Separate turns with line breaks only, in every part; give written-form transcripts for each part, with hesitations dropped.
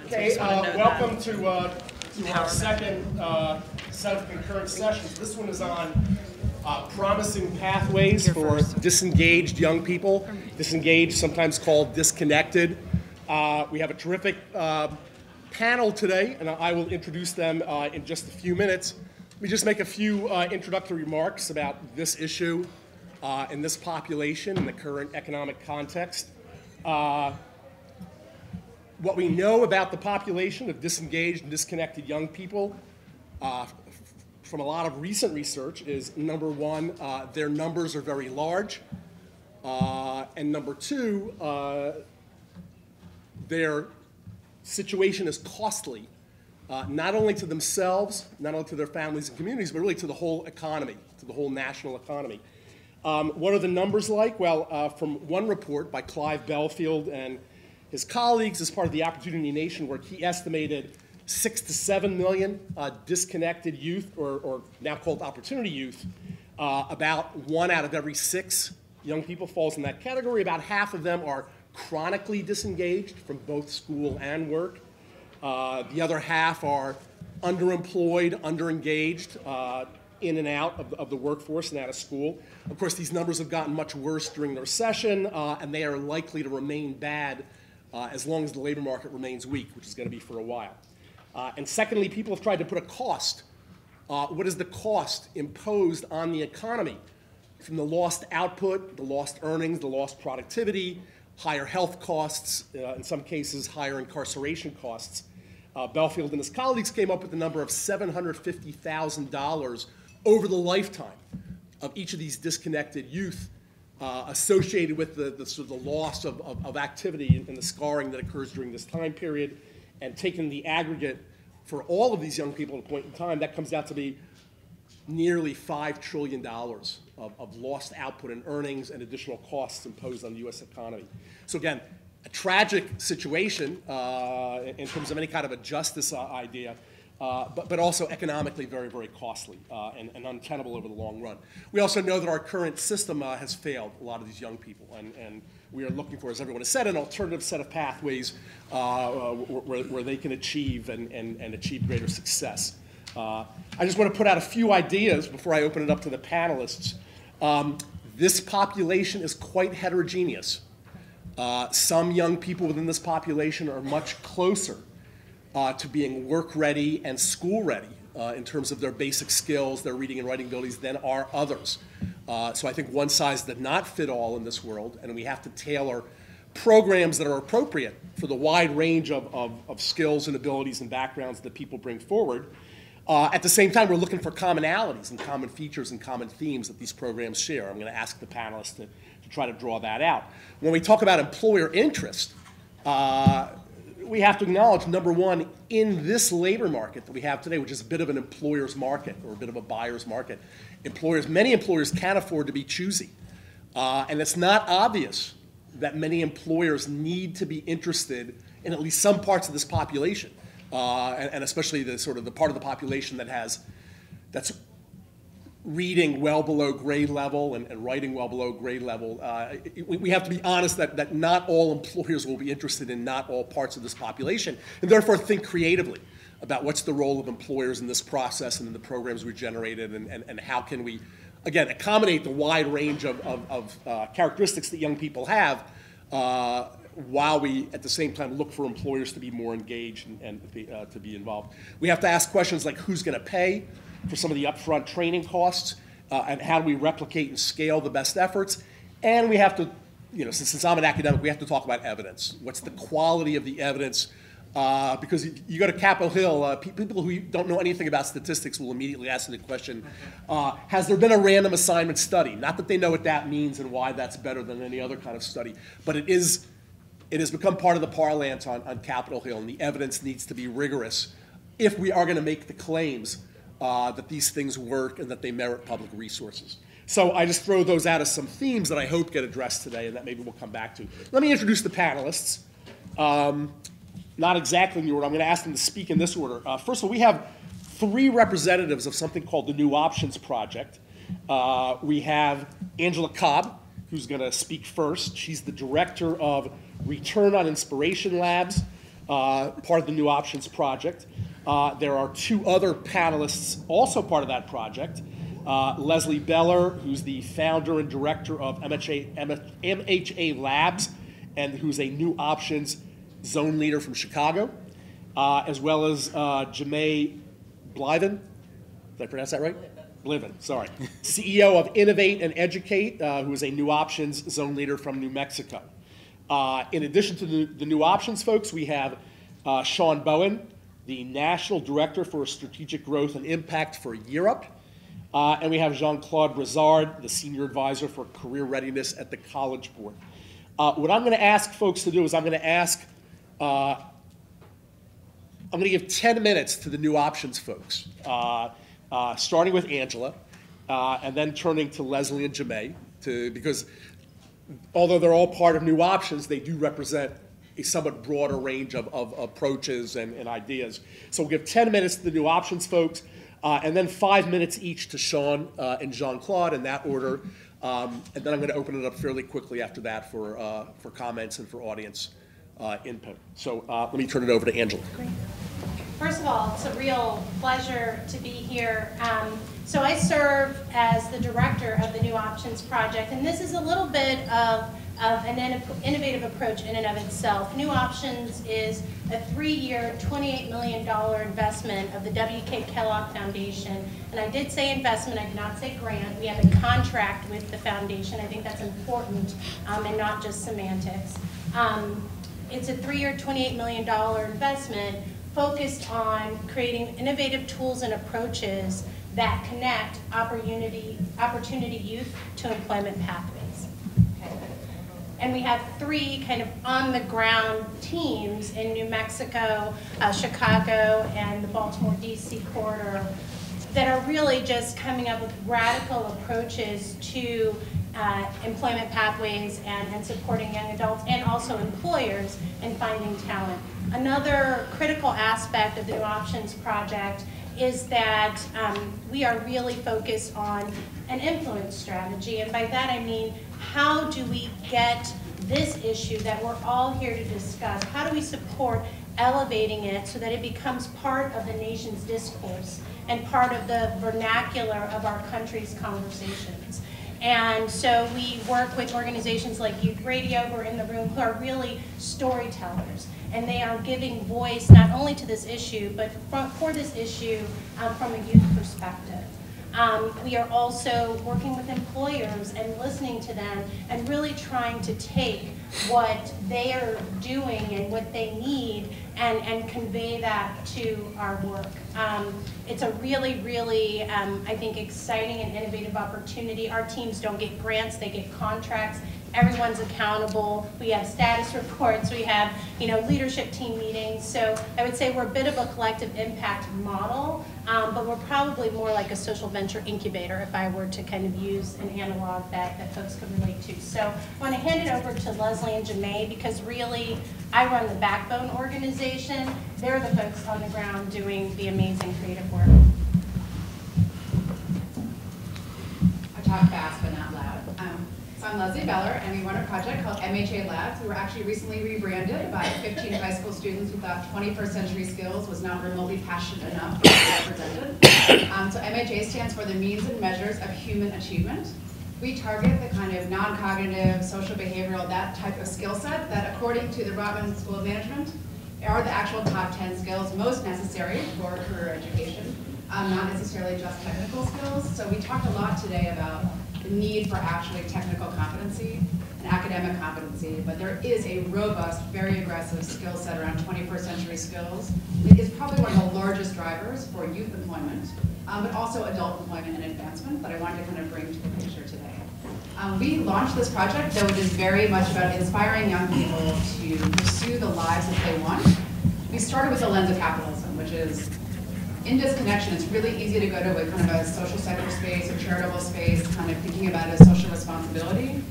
Okay, welcome to our second set of concurrent sessions. This one is on promising pathways for disengaged young people. Disengaged, sometimes called disconnected. We have a terrific panel today, and I will introduce them in just a few minutes. Let me just make a few introductory remarks about this issue and this population in the current economic context. What we know about the population of disengaged and disconnected young people from a lot of recent research is, number one, their numbers are very large, and number two, their situation is costly, not only to themselves, not only to their families and communities, but really to the whole economy, to the whole national economy. What are the numbers like? Well, from one report by Clive Belfield and his colleagues as part of the Opportunity Nation work, he estimated 6 to 7 million disconnected youth, or now called opportunity youth. About 1 out of every 6 young people falls in that category. About half of them are chronically disengaged from both school and work. The other half are underemployed, underengaged, in and out of the workforce and out of school. Of course, these numbers have gotten much worse during the recession, and they are likely to remain bad as long as the labor market remains weak, which is going to be for a while. And secondly, people have tried to put a cost. What is the cost imposed on the economy from the lost output, the lost earnings, the lost productivity, higher health costs, in some cases higher incarceration costs? Belfield and his colleagues came up with the number of $750,000 over the lifetime of each of these disconnected youth associated with the sort of the loss of activity and the scarring that occurs during this time period. And taking the aggregate for all of these young people at a point in time, that comes out to be nearly $5 trillion of lost output and earnings and additional costs imposed on the U.S. economy. So again, a tragic situation in terms of any kind of a justice idea, but also economically very, very costly and untenable over the long run. We also know that our current system has failed a lot of these young people, and we are looking for, as everyone has said, an alternative set of pathways where they can achieve and achieve greater success. I just want to put out a few ideas before I open it up to the panelists. This population is quite heterogeneous. Some young people within this population are much closer to being work-ready and school-ready in terms of their basic skills, their reading and writing abilities, than are others. So I think one size does not fit all in this world, and we have to tailor programs that are appropriate for the wide range of skills and abilities and backgrounds that people bring forward. At the same time, we're looking for commonalities and common features and common themes that these programs share. I'm going to ask the panelists to try to draw that out. When we talk about employer interest, we have to acknowledge, number one, in this labor market that we have today, which is a bit of an employer's market or a bit of a buyer's market, many employers can't afford to be choosy. And it's not obvious that many employers need to be interested in at least some parts of this population, and especially the sort of the part of the population that's reading well below grade level and writing well below grade level. We have to be honest that not all employers will be interested in not all parts of this population, and therefore think creatively about what's the role of employers in this process and in the programs we've generated, and how can we, again, accommodate the wide range of characteristics that young people have, while we, at the same time, look for employers to be more engaged and to be involved. We have to ask questions like, who's going to pay for some of the upfront training costs, and how do we replicate and scale the best efforts? And we have to, since I'm an academic, we have to talk about evidence. What's the quality of the evidence? Because you go to Capitol Hill, people who don't know anything about statistics will immediately ask the question, has there been a random assignment study? Not that they know what that means and why that's better than any other kind of study, but it has become part of the parlance on Capitol Hill, and the evidence needs to be rigorous if we are going to make the claims that these things work and that they merit public resources. So I just throw those out as some themes that I hope get addressed today and that maybe we'll come back to. Let me introduce the panelists. Not exactly the order. I'm going to ask them to speak in this order. First of all, we have 3 representatives of something called the New Options Project. We have Angela Cobb, who's going to speak first. She's the director of Return on Inspiration Labs, part of the New Options project. There are 2 other panelists also part of that project. Leslie Beller, who's the founder and director of MHA Labs, and who's a New Options zone leader from Chicago, as well as Jamai Blivin. Did I pronounce that right? Blivin, sorry. CEO of Innovate+Educate, who is a New Options zone leader from New Mexico. In addition to the New Options folks, we have Shawn Bohen, the National Director for Strategic Growth and Impact for YearUp. And we have Jean-Claude Brizard, the Senior Advisor for Career Readiness at the College Board. What I'm going to ask folks to do is I'm going to give 10 minutes to the New Options folks, starting with Angela, and then turning to Leslie and Jamai, because although they're all part of New Options, they do represent a somewhat broader range of approaches and ideas. So we'll give 10 minutes to the New Options folks, and then 5 minutes each to Shawn and Jean-Claude in that order. And then I'm going to open it up fairly quickly after that for comments and for audience input. So let me turn it over to Angela.
Great. First of all, it's a real pleasure to be here. So I serve as the director of the New Options Project, and this is a little bit of an innovative approach in and of itself. New Options is a 3-year, $28 million investment of the W.K. Kellogg Foundation. And I did say investment, I did not say grant. We have a contract with the foundation. I think that's important and not just semantics. It's a 3-year, $28 million investment focused on creating innovative tools and approaches that connect opportunity youth to employment pathways. Okay. And we have 3 kind of on-the-ground teams in New Mexico, Chicago, and the Baltimore, D.C. corridor that are really just coming up with radical approaches to employment pathways and supporting young adults and also employers in finding talent. Another critical aspect of the New Options Project is that we are really focused on an influence strategy, and by that I mean, how do we get this issue that we're all here to discuss, how do we support elevating it so that it becomes part of the nation's discourse and part of the vernacular of our country's conversations. And so we work with organizations like Youth Radio, who are in the room, who are really storytellers. And they are giving voice not only to this issue, but for this issue from a youth perspective. We are also working with employers and listening to them and really trying to take what they are doing and what they need and convey that to our work. It's a really, really, I think, exciting and innovative opportunity. Our teams don't get grants, they get contracts. Everyone's accountable. We have status reports. We have, leadership team meetings. So I would say we're a bit of a collective impact model, but we're probably more like a social venture incubator if I were to kind of use an analog that folks can relate to. So I want to hand it over to Leslie and Jamai because really I run the backbone organization. They're the folks on the ground doing the amazing creative work.
I talk fast but not loud. So I'm Leslie Beller, and we run a project called MHA Labs. We were actually recently rebranded by 15 high school students who thought 21st century skills was not remotely passionate enough to be represented. So MHA stands for the Means and Measures of Human Achievement. We target the kind of non-cognitive, social behavioral, that type of skill set that, according to the Rotman School of Management, are the actual top 10 skills most necessary for career education, not necessarily just technical skills. So we talked a lot today about the need for actually technical competency and academic competency, but there is a robust, very aggressive skill set around 21st century skills. It is probably one of the largest drivers for youth employment, but also adult employment and advancement that I wanted to kind of bring to the picture today. We launched this project, though it is very much about inspiring young people to pursue the lives that they want. We started with the lens of capitalism, which is in disconnection, it's really easy to go to a kind of a social sector space or charitable space, kind of thinking about it as social responsibility.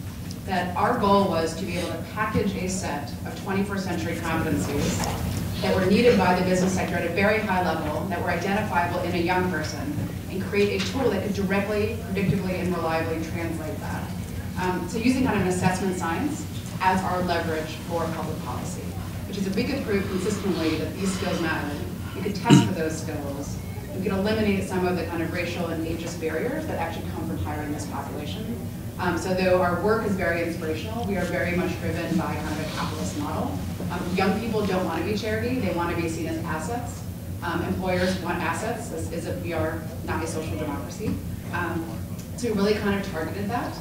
That our goal was to be able to package a set of 21st century competencies that were needed by the business sector at a very high level, that were identifiable in a young person, and create a tool that could directly, predictably, and reliably translate that. So using kind of an assessment science as our leverage for public policy. which is if we could prove consistently that these skills matter, we could test for those skills, we could eliminate some of the kind of racial and ageist barriers that actually come from hiring this population. So though our work is very inspirational, we are very much driven by kind of a capitalist model. Young people don't want to be charity, they want to be seen as assets. Employers want assets, as if we are not a social democracy. So we really kind of targeted that.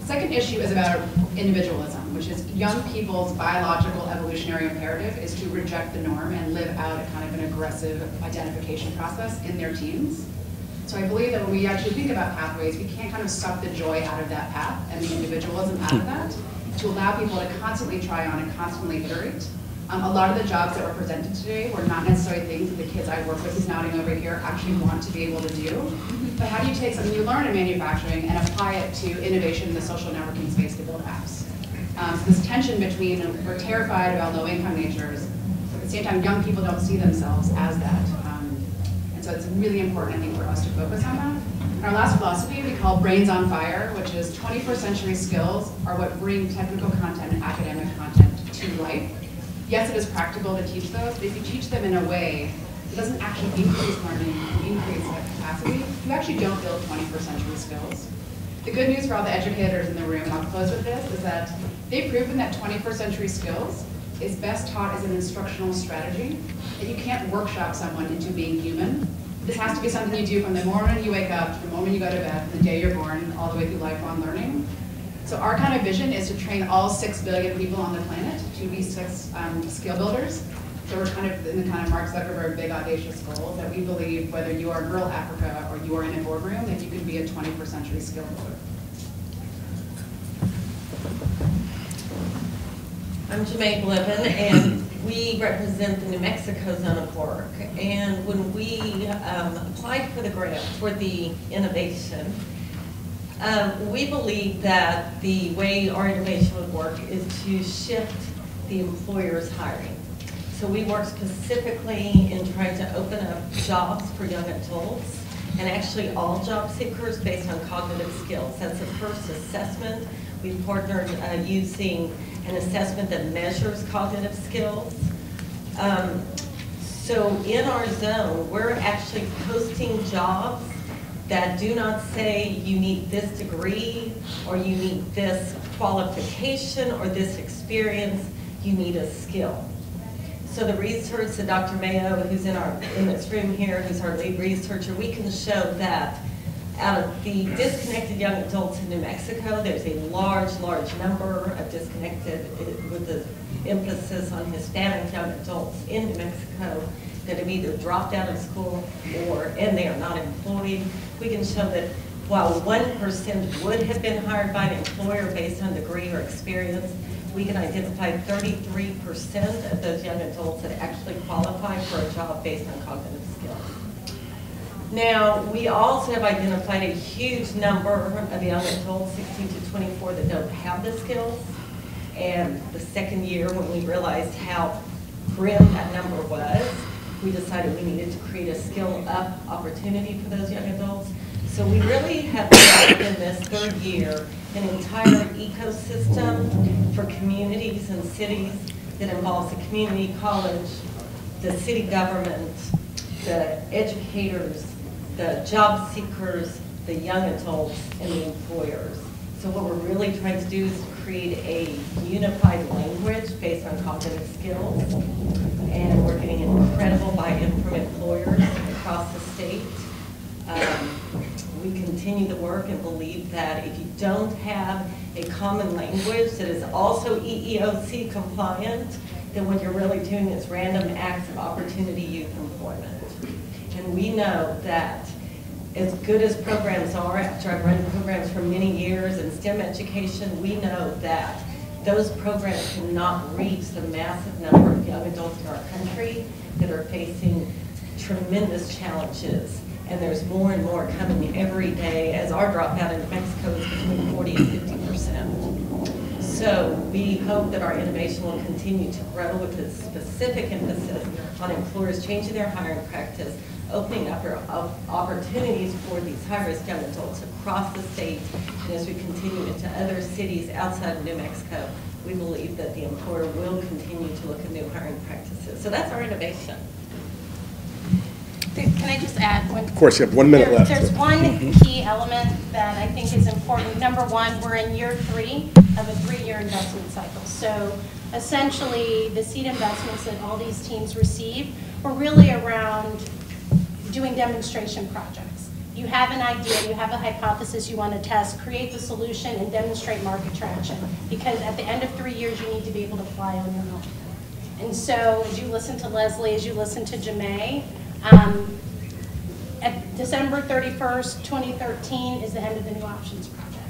The second issue is about individualism, which is young people's biological evolutionary imperative is to reject the norm and live out a kind of an aggressive identification process in their teens. So I believe that when we actually think about pathways, we can't kind of suck the joy out of that path and the individualism out of that to allow people to constantly try on and constantly iterate. A lot of the jobs that were presented today were not necessarily things that the kids I work with who's nodding over here actually want to be able to do. But how do you take something you learn in manufacturing and apply it to innovation in the social networking space to build apps? So this tension between, we're terrified about low-income natures, but at the same time, young people don't see themselves as that. And so it's really important, I think, for us to focus on that. And our last philosophy we call Brains on Fire, which is 21st century skills are what bring technical content and academic content to life. Yes, it is practical to teach those, but if you teach them in a way that doesn't actually increase learning and increase capacity, you actually don't build 21st century skills. The good news for all the educators in the room, and I'll close with this, is that they've proven that 21st century skills is best taught as an instructional strategy, that you can't workshop someone into being human. This has to be something you do from the moment you wake up to the moment you go to bed, from the day you're born, all the way through lifelong learning. So our kind of vision is to train all 6 billion people on the planet to be skill builders. So we're kind of in the kind of Mark Zuckerberg big audacious goal that we believe whether you are rural Africa or you are in a boardroom, that you can be a 21st century skill builder.
I'm Jamai Blivin, and we represent the New Mexico Zone of Work. And when we applied for the grant for the innovation, we believe that the way our innovation would work is to shift the employer's hiring. So we work specifically in trying to open up jobs for young adults and actually all job seekers based on cognitive skills. That's the first assessment. We've partnered using an assessment that measures cognitive skills. So in our zone, we're actually posting jobs that do not say you need this degree or you need this qualification or this experience, you need a skill. So the research that Dr. Mayo, who's in this room here, who's our lead researcher, we can show that out of the disconnected young adults in New Mexico, there's a large number of disconnected, with the emphasis on Hispanic young adults in New Mexico that have either dropped out of school and they are not employed. We can show that while 1% would have been hired by an employer based on degree or experience, we can identify 33% of those young adults that actually qualify for a job based on cognitive skills. Now, we also have identified a huge number of young adults, 16 to 24, that don't have the skills. And the second year, when we realized how grim that number was, we decided we needed to create a skill-up opportunity for those young adults. So we really have developed in this third year an entire ecosystem for communities and cities that involves the community college, the city government, the educators, the job seekers, the young adults, and the employers. So what we're really trying to do is create a unified language based on cognitive skills. And we're getting incredible buy-in from employers across the state. We continue the work and believe that if you don't have a common language that is also EEOC compliant, then what you're really doing is random acts of opportunity youth employment. And we know that as good as programs are, after I've run programs for many years in STEM education, we know that those programs cannot reach the massive number of young adults in our country that are facing tremendous challenges. And there's more and more coming every day as our dropout in New Mexico is between 40 and 50%. So we hope that our innovation will continue to grow with a specific emphasis on employers changing their hiring practice, opening up opportunities for these high-risk young adults across the state, and as we continue into other cities outside of New Mexico, we believe that the employer will continue to look at new hiring practices. So that's our innovation.
Can I just add one?
Of course, you have 1 minute left.
There's one key element that I think is important. Number one, we're in year 3 of a 3-year investment cycle. So essentially, the seed investments that all these teams receive were really around doing demonstration projects. You have an idea, you have a hypothesis you want to test, create the solution, and demonstrate market traction. Because at the end of 3 years, you need to be able to fly on your own. And so as you listen to Leslie, as you listen to Jamai, at December 31st, 2013 is the end of the New Options Project.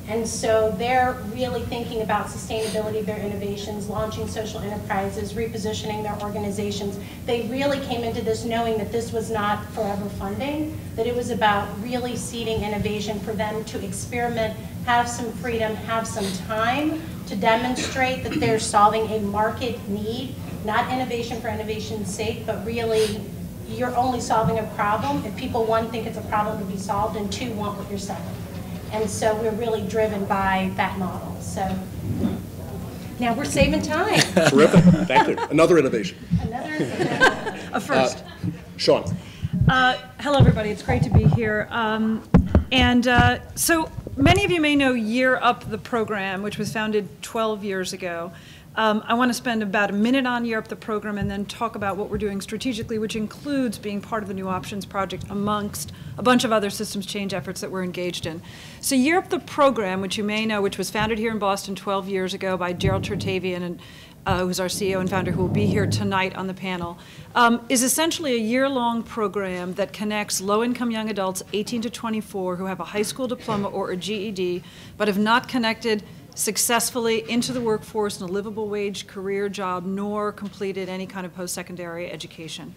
And so they're really thinking about sustainability of their innovations, launching social enterprises, repositioning their organizations. They really came into this knowing that this was not forever funding, that it was about really seeding innovation for them to experiment, have some freedom, have some time to demonstrate that they're solving a market need, not innovation for innovation's sake, but really you're only solving a problem if people, one, think it's a problem to be solved, and two, want what you're selling. And so we're really driven by that model. So now we're saving time.
Terrific. Thank you. Another innovation.
Another innovation.
A first.
Shawn.
Hello, everybody. It's great to be here. So many of you may know YearUp, the program, which was founded 12 years ago. I want to spend about a minute on YearUp, the program, and then talk about what we're doing strategically, which includes being part of the New Options Project amongst a bunch of other systems change efforts that we're engaged in. So YearUp, the program, which you may know, which was founded here in Boston 12 years ago by Gerald Tertavian, and who's our CEO and founder, who will be here tonight on the panel, is essentially a year-long program that connects low-income young adults 18 to 24 who have a high school diploma or a GED, but have not connected successfully into the workforce in a livable wage career job, nor completed any kind of post-secondary education.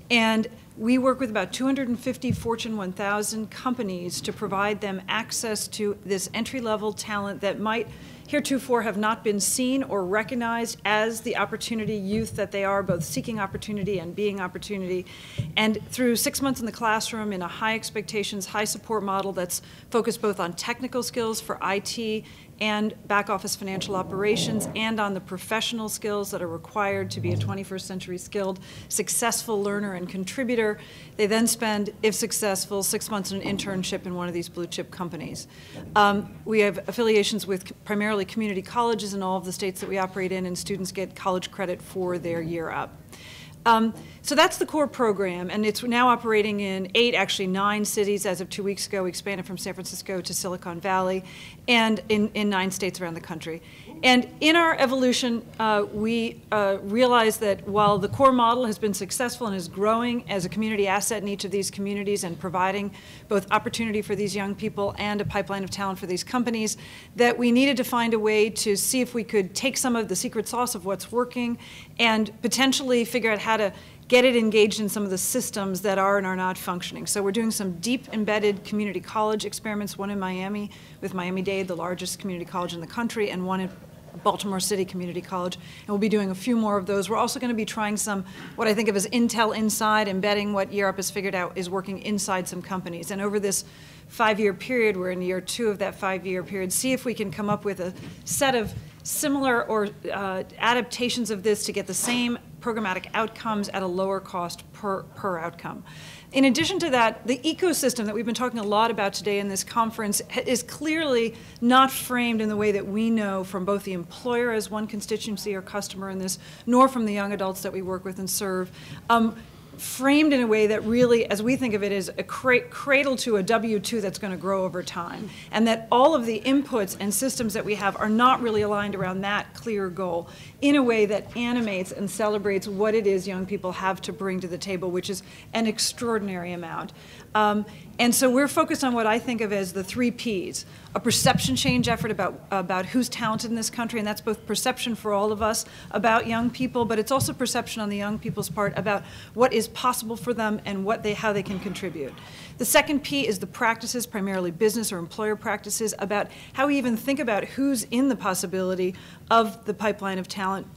And we work with about 250 Fortune 1000 companies to provide them access to this entry-level talent that might heretofore have not been seen or recognized as the opportunity youth that they are, both seeking opportunity and being opportunity. And through 6 months in the classroom in a high expectations, high support model that's focused both on technical skills for IT and back office financial operations, and on the professional skills that are required to be a 21st century skilled, successful learner and contributor. They then spend, if successful, 6 months in an internship in one of these blue chip companies. We have affiliations with primarily community colleges in all of the states that we operate in, and students get college credit for their year up. So that's the core program, and it's now operating in 8, actually 9 cities. As of 2 weeks ago, we expanded from San Francisco to Silicon Valley, and in 9 states around the country. And in our evolution, we realized that while the core model has been successful and is growing as a community asset in each of these communities and providing both opportunity for these young people and a pipeline of talent for these companies, that we needed to find a way to see if we could take some of the secret sauce of what's working and potentially figure out how to get it engaged in some of the systems that are and are not functioning. So we're doing some deep embedded community college experiments, one in Miami with Miami-Dade, the largest community college in the country, and one in Baltimore City Community College, and we'll be doing a few more of those. We're also going to be trying some, what I think of as Intel inside, embedding what YearUp has figured out is working inside some companies. And over this 5-year period, we're in year 2 of that 5-year period, see if we can come up with a set of similar or adaptations of this to get the same programmatic outcomes at a lower cost per outcome. In addition to that, the ecosystem that we've been talking a lot about today in this conference is clearly not framed in the way that we know from both the employer as one constituency or customer in this, nor from the young adults that we work with and serve. Framed in a way that really, as we think of it, is a cradle to a W-2 that's going to grow over time. And that all of the inputs and systems that we have are not really aligned around that clear goal in a way that animates and celebrates what it is young people have to bring to the table, which is an extraordinary amount. And so we're focused on what I think of as the 3 Ps. A perception change effort about who's talented in this country, and that's both perception for all of us about young people, but it's also perception on the young people's part about what is possible for them and how they can contribute. The second P is the practices, primarily business or employer practices, about how we even think about who's in the possibility of the pipeline of talent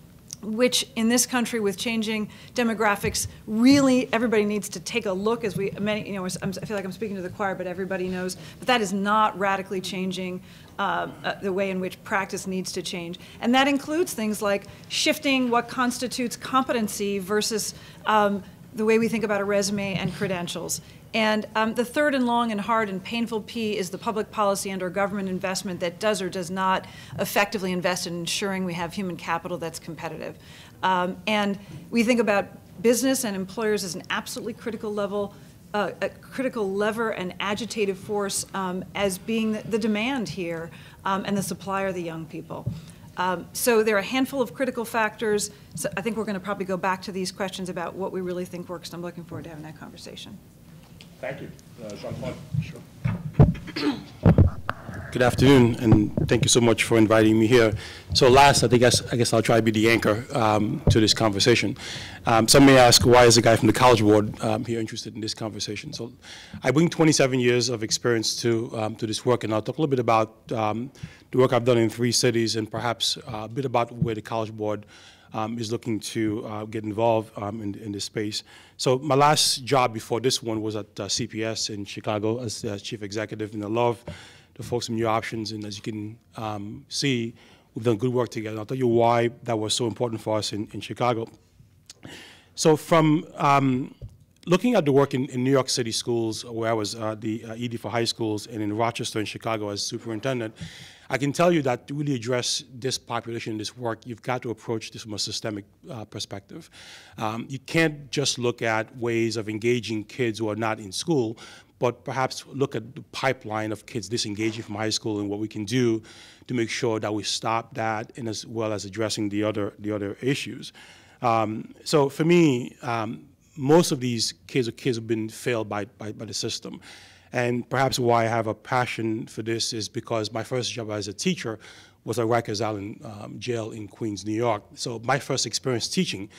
which in this country with changing demographics, really everybody needs to take a look as I feel like I'm speaking to the choir, but everybody knows, but that is not radically changing the way in which practice needs to change. And that includes things like shifting what constitutes competency versus the way we think about a resume and credentials. And the third and long and hard and painful P is the public policy and or government investment that does or does not effectively invest in ensuring we have human capital that's competitive. And we think about business and employers as an absolutely critical level, a critical lever and agitative force as being the demand here and the supplier, the young people. So there are a handful of critical factors. So I think we're going to probably go back to these questions about what we really think works. I'm looking forward to having that conversation.
Thank you. Jean-Claude. Sure.
Good afternoon, and thank you so much for inviting me here. So last, I guess I'll try to be the anchor to this conversation. Some may ask, why is a guy from the College Board here interested in this conversation? So I bring 27 years of experience to this work, and I'll talk a little bit about the work I've done in 3 cities and perhaps a bit about where the College Board is looking to get involved in this space. So my last job before this one was at CPS in Chicago as chief executive, and I love the folks from New Options, and as you can see, we've done good work together. I'll tell you why that was so important for us in Chicago. So from looking at the work in New York City schools, where I was the ED for high schools, and in Rochester and Chicago as superintendent, I can tell you that to really address this population, this work, you've got to approach this from a systemic perspective. You can't just look at ways of engaging kids who are not in school, but perhaps look at the pipeline of kids disengaging from high school and what we can do to make sure that we stop that, and as well as addressing the other issues. So for me, most of these kids have been failed by the system. And perhaps why I have a passion for this is because my first job as a teacher was at Rikers Island jail in Queens, New York. So my first experience teaching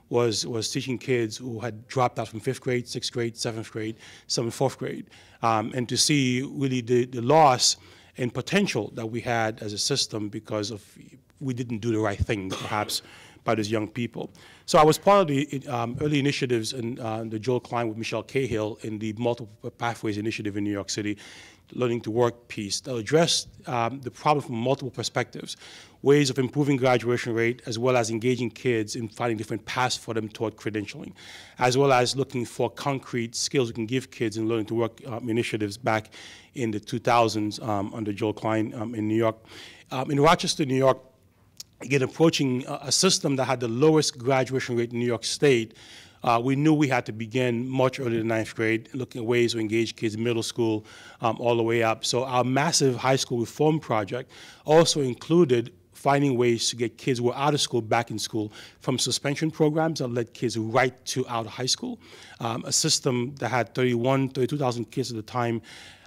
was teaching kids who had dropped out from 5th grade, 6th grade, 7th grade, some in 4th grade. And to see really the loss and potential that we had as a system because of we didn't do the right thing, perhaps, by those young people. So I was part of the early initiatives in the Joel Klein with Michelle Cahill in the Multiple Pathways Initiative in New York City, Learning to Work piece that addressed the problem from multiple perspectives, ways of improving graduation rate, as well as engaging kids in finding different paths for them toward credentialing, as well as looking for concrete skills we can give kids in Learning to Work initiatives back in the 2000s under Joel Klein in New York. In Rochester, New York, again, approaching a system that had the lowest graduation rate in New York State, we knew we had to begin much earlier than 9th grade, looking at ways to engage kids in middle school all the way up. So our massive high school reform project also included finding ways to get kids who were out of school back in school from suspension programs that led kids right to out of high school. A system that had 32,000 kids at the time,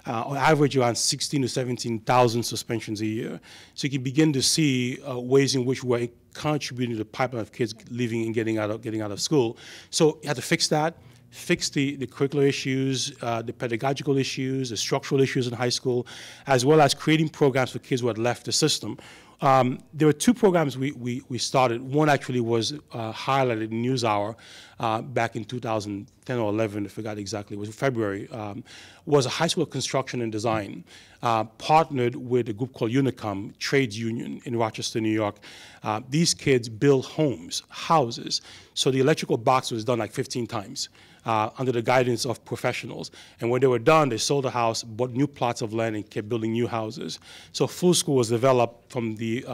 on average around 16 to 17,000 suspensions a year. So you can begin to see ways in which we're contributing to the pipeline of kids leaving and getting out of school. So you had to fix that, fix the curricular issues, the pedagogical issues, the structural issues in high school, as well as creating programs for kids who had left the system. There were 2 programs we started. One actually was highlighted in NewsHour back in 2010 or 11, I forgot exactly, it was February, was a high school construction and design, partnered with a group called Unicom, trades union in Rochester, New York. These kids build homes, houses, so the electrical box was done like 15 times. Under the guidance of professionals. And when they were done, they sold the house, bought new plots of land, and kept building new houses. So Full School was developed from the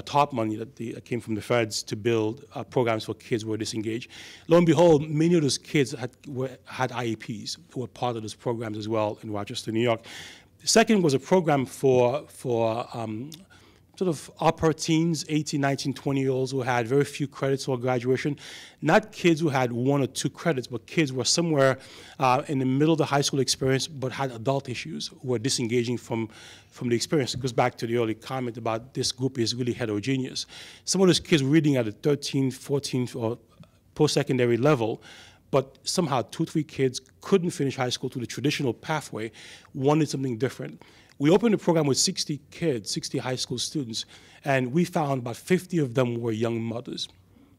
top money that came from the feds to build programs for kids who were disengaged. Lo and behold, many of those kids had IEPs who were part of those programs as well in Rochester, New York. The second was a program for sort of upper teens, 18, 19, 20-year-olds who had very few credits for graduation. Not kids who had 1 or 2 credits, but kids who were somewhere in the middle of the high school experience but had adult issues, who were disengaging from the experience. It goes back to the early comment about this group is really heterogeneous. Some of those kids were reading at a 13, 14, or post-secondary level, but somehow 2, 3 kids couldn't finish high school through the traditional pathway, wanted something different. We opened the program with 60 kids, 60 high school students, and we found about 50 of them were young mothers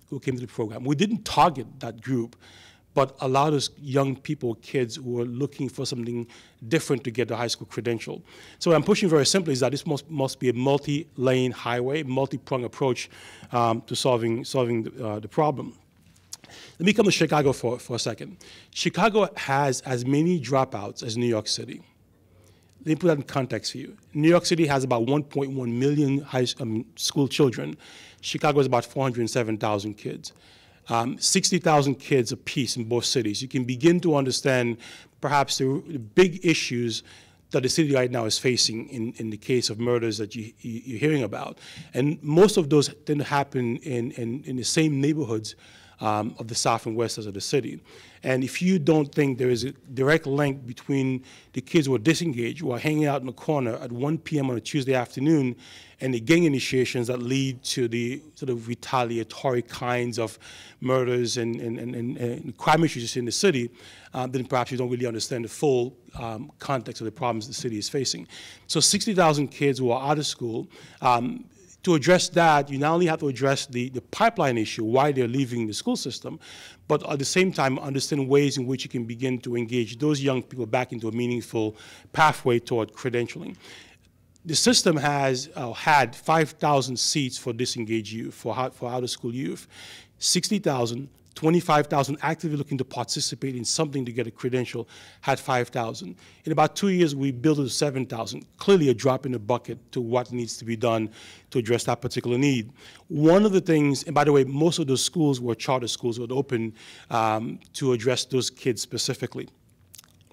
who came to the program. We didn't target that group, but allowed us young people, kids who were looking for something different to get a high school credential. So what I'm pushing very simply is that this must be a multi-lane highway, multi-pronged approach to solving the problem. Let me come to Chicago for a second. Chicago has as many dropouts as New York City. Let me put that in context for you. New York City has about 1.1 million school children. Chicago is about 407,000 kids. 60,000 kids apiece in both cities. You can begin to understand perhaps the big issues that the city right now is facing in the case of murders that you're hearing about. And most of those tend to happen in the same neighborhoods of the South and West as of the city. And if you don't think there is a direct link between the kids who are disengaged, who are hanging out in the corner at 1 p.m. on a Tuesday afternoon, and the gang initiations that lead to the sort of retaliatory kinds of murders and crime issues in the city, then perhaps you don't really understand the full context of the problems the city is facing. So 60,000 kids who are out of school. To address that, you not only have to address the pipeline issue, why they're leaving the school system, but at the same time understand ways in which you can begin to engage those young people back into a meaningful pathway toward credentialing. The system has had 5,000 seats for disengaged youth, for out-of-school youth, 60,000, 25,000 actively looking to participate in something to get a credential, had 5,000. In about 2 years, we built it to 7,000, clearly a drop in the bucket to what needs to be done to address that particular need. One of the things, and by the way, most of those schools were charter schools, were open to address those kids specifically.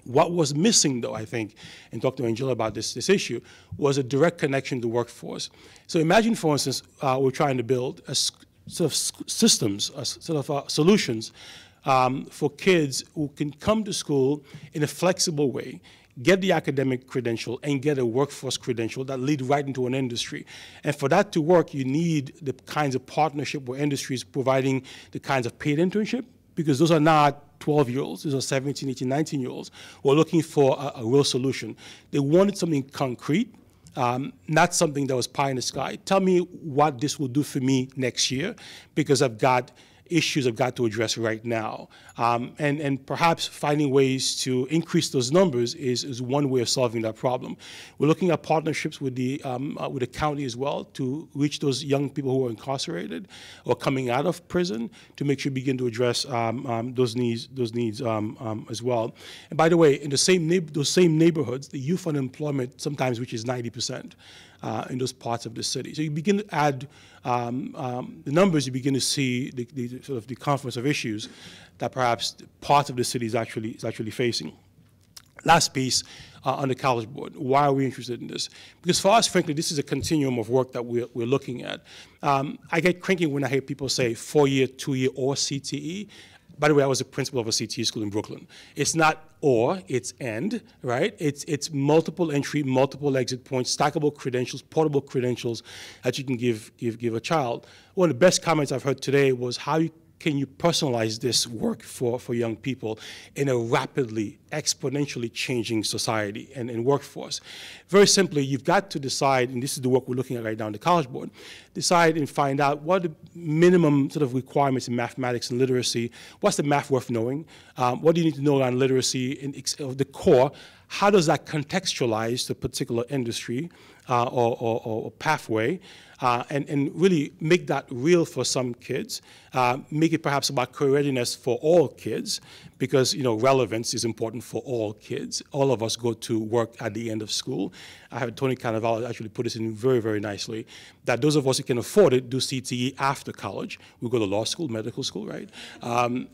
What was missing, though, I think, and talk to Angela about this issue, was a direct connection to workforce. So imagine, for instance, we're trying to build a sort of systems, solutions for kids who can come to school in a flexible way, get the academic credential, and get a workforce credential that lead right into an industry. And for that to work, you need the kinds of partnership where industry is providing the kinds of paid internship, because those are not 12-year-olds, those are 17, 18, 19-year-olds who are looking for a real solution. They wanted something concrete, not something that was pie in the sky. Tell me what this will do for me next year, because I've got issues I've got to address right now. And perhaps finding ways to increase those numbers is one way of solving that problem. We're looking at partnerships with the county as well to reach those young people who are incarcerated or coming out of prison to make sure we begin to address those needs as well. And by the way, in those same neighborhoods, the youth unemployment sometimes reaches 90%. In those parts of the city. So you begin to add the numbers, you begin to see the sort of the confluence of issues that perhaps part of the city is actually facing. Last piece on the College Board. Why are we interested in this? Because for us, frankly, this is a continuum of work that we're looking at. I get cranky when I hear people say 4-year, 2-year, or CTE. By the way, I was a principal of a CTE school in Brooklyn. It's not or, it's and, right? It's multiple entry, multiple exit points, stackable credentials, portable credentials that you can give a child. One of the best comments I've heard today was how can you personalize this work for young people in a rapidly, exponentially changing society and workforce? Very simply, you've got to decide, and this is the work we're looking at right now in the College Board, decide and find out what are the minimum sort of requirements in mathematics and literacy. What's the math worth knowing? What do you need to know around literacy in the core? How does that contextualize the particular industry or pathway? And really make that real for some kids, make it perhaps about career readiness for all kids, because relevance is important for all kids. All of us go to work at the end of school. I have Tony Cannavale actually put this in very, very nicely, that those of us who can afford it do CTE after college. We go to law school, medical school, right?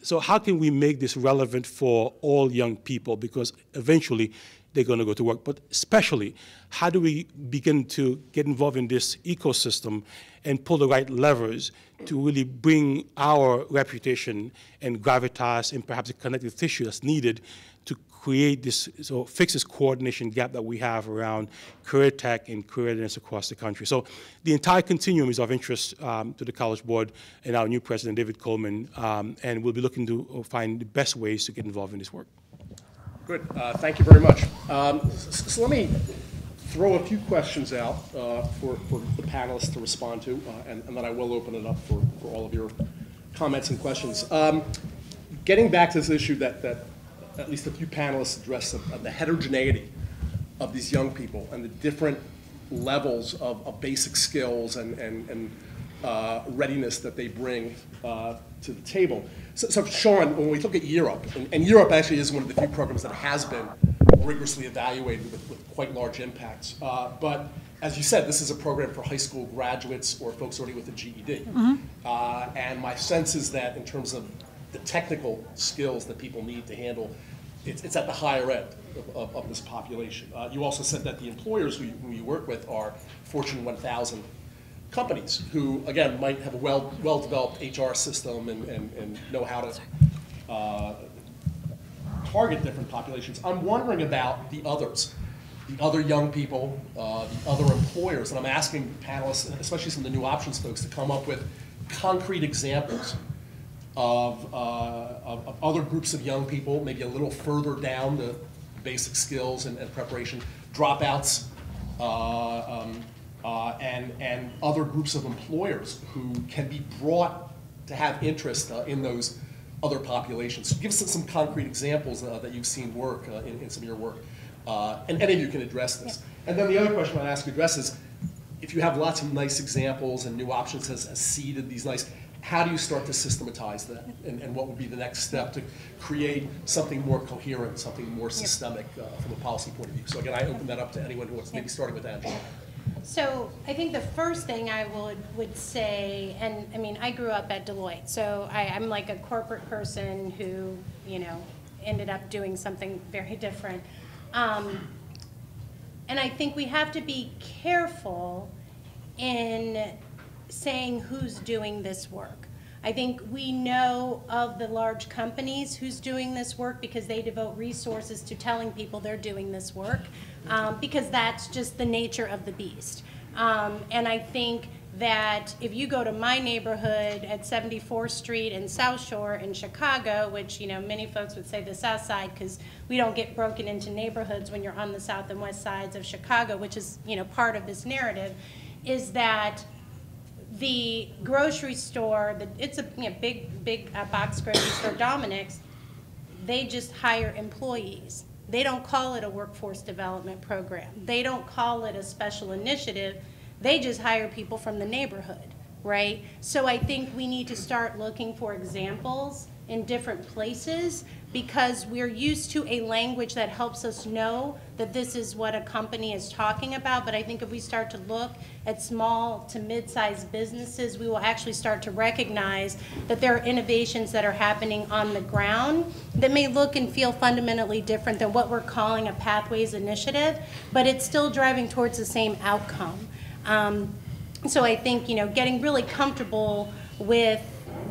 So how can we make this relevant for all young people? Because eventually, they're going to go to work. But especially, how do we begin to get involved in this ecosystem and pull the right levers to really bring our reputation and gravitas and perhaps the connective tissue that's needed to create this, so fix this coordination gap that we have around career tech and career readiness across the country. So the entire continuum is of interest to the College Board and our new president, David Coleman, and we'll be looking to find the best ways to get involved in this work.
Good. Thank you very much. So let me throw a few questions out for the panelists to respond to, and then I will open it up for all of your comments and questions. Getting back to this issue that at least a few panelists addressed of the heterogeneity of these young people and the different levels of basic skills and readiness that they bring to the table. So Shawn, when we look at YearUp, and YearUp actually is one of the few programs that has been rigorously evaluated with quite large impacts. But as you said, this is a program for high school graduates or folks already with a GED. And my sense is that in terms of the technical skills that people need to handle, it's at the higher end of this population. You also said that the employers who you work with are Fortune 1000 companies who, again, might have a well-developed HR system and know how to target different populations. I'm wondering about the others, the other young people, the other employers, and I'm asking panelists, especially some of the new options folks, to come up with concrete examples of other groups of young people, maybe a little further down the basic skills and preparation, dropouts, and other groups of employers who can be brought to have interest in those other populations. So give us some concrete examples that you've seen work in some of your work. And any of you can address this. And then the other question I'd ask you to address is, if you have lots of nice examples and new options has seeded these nice, how do you start to systematize that? And what would be the next step to create something more coherent, something more systemic from a policy point of view? So again, I open that up to anyone who wants, maybe starting with Angela.
So I think the first thing I would say, and I mean, I grew up at Deloitte, so I'm like a corporate person who, you know, ended up doing something very different. And I think we have to be careful in saying who's doing this work. I think we know of the large companies who's doing this work because they devote resources to telling people they're doing this work, because that's just the nature of the beast. And I think that if you go to my neighborhood at 74th Street and South Shore in Chicago, which, you know, many folks would say the South Side because we don't get broken into neighborhoods when you're on the south and west sides of Chicago, which is, you know, part of this narrative, is that the grocery store, it's a big box grocery store, Dominic's, they just hire employees. They don't call it a workforce development program. They don't call it a special initiative. They just hire people from the neighborhood, right? So I think we need to start looking for examples in different places because we're used to a language that helps us know that this is what a company is talking about. But I think if we start to look at small to mid-sized businesses, we will actually start to recognize that there are innovations that are happening on the ground that may look and feel fundamentally different than what we're calling a Pathways initiative, but it's still driving towards the same outcome. So I think, you know, getting really comfortable with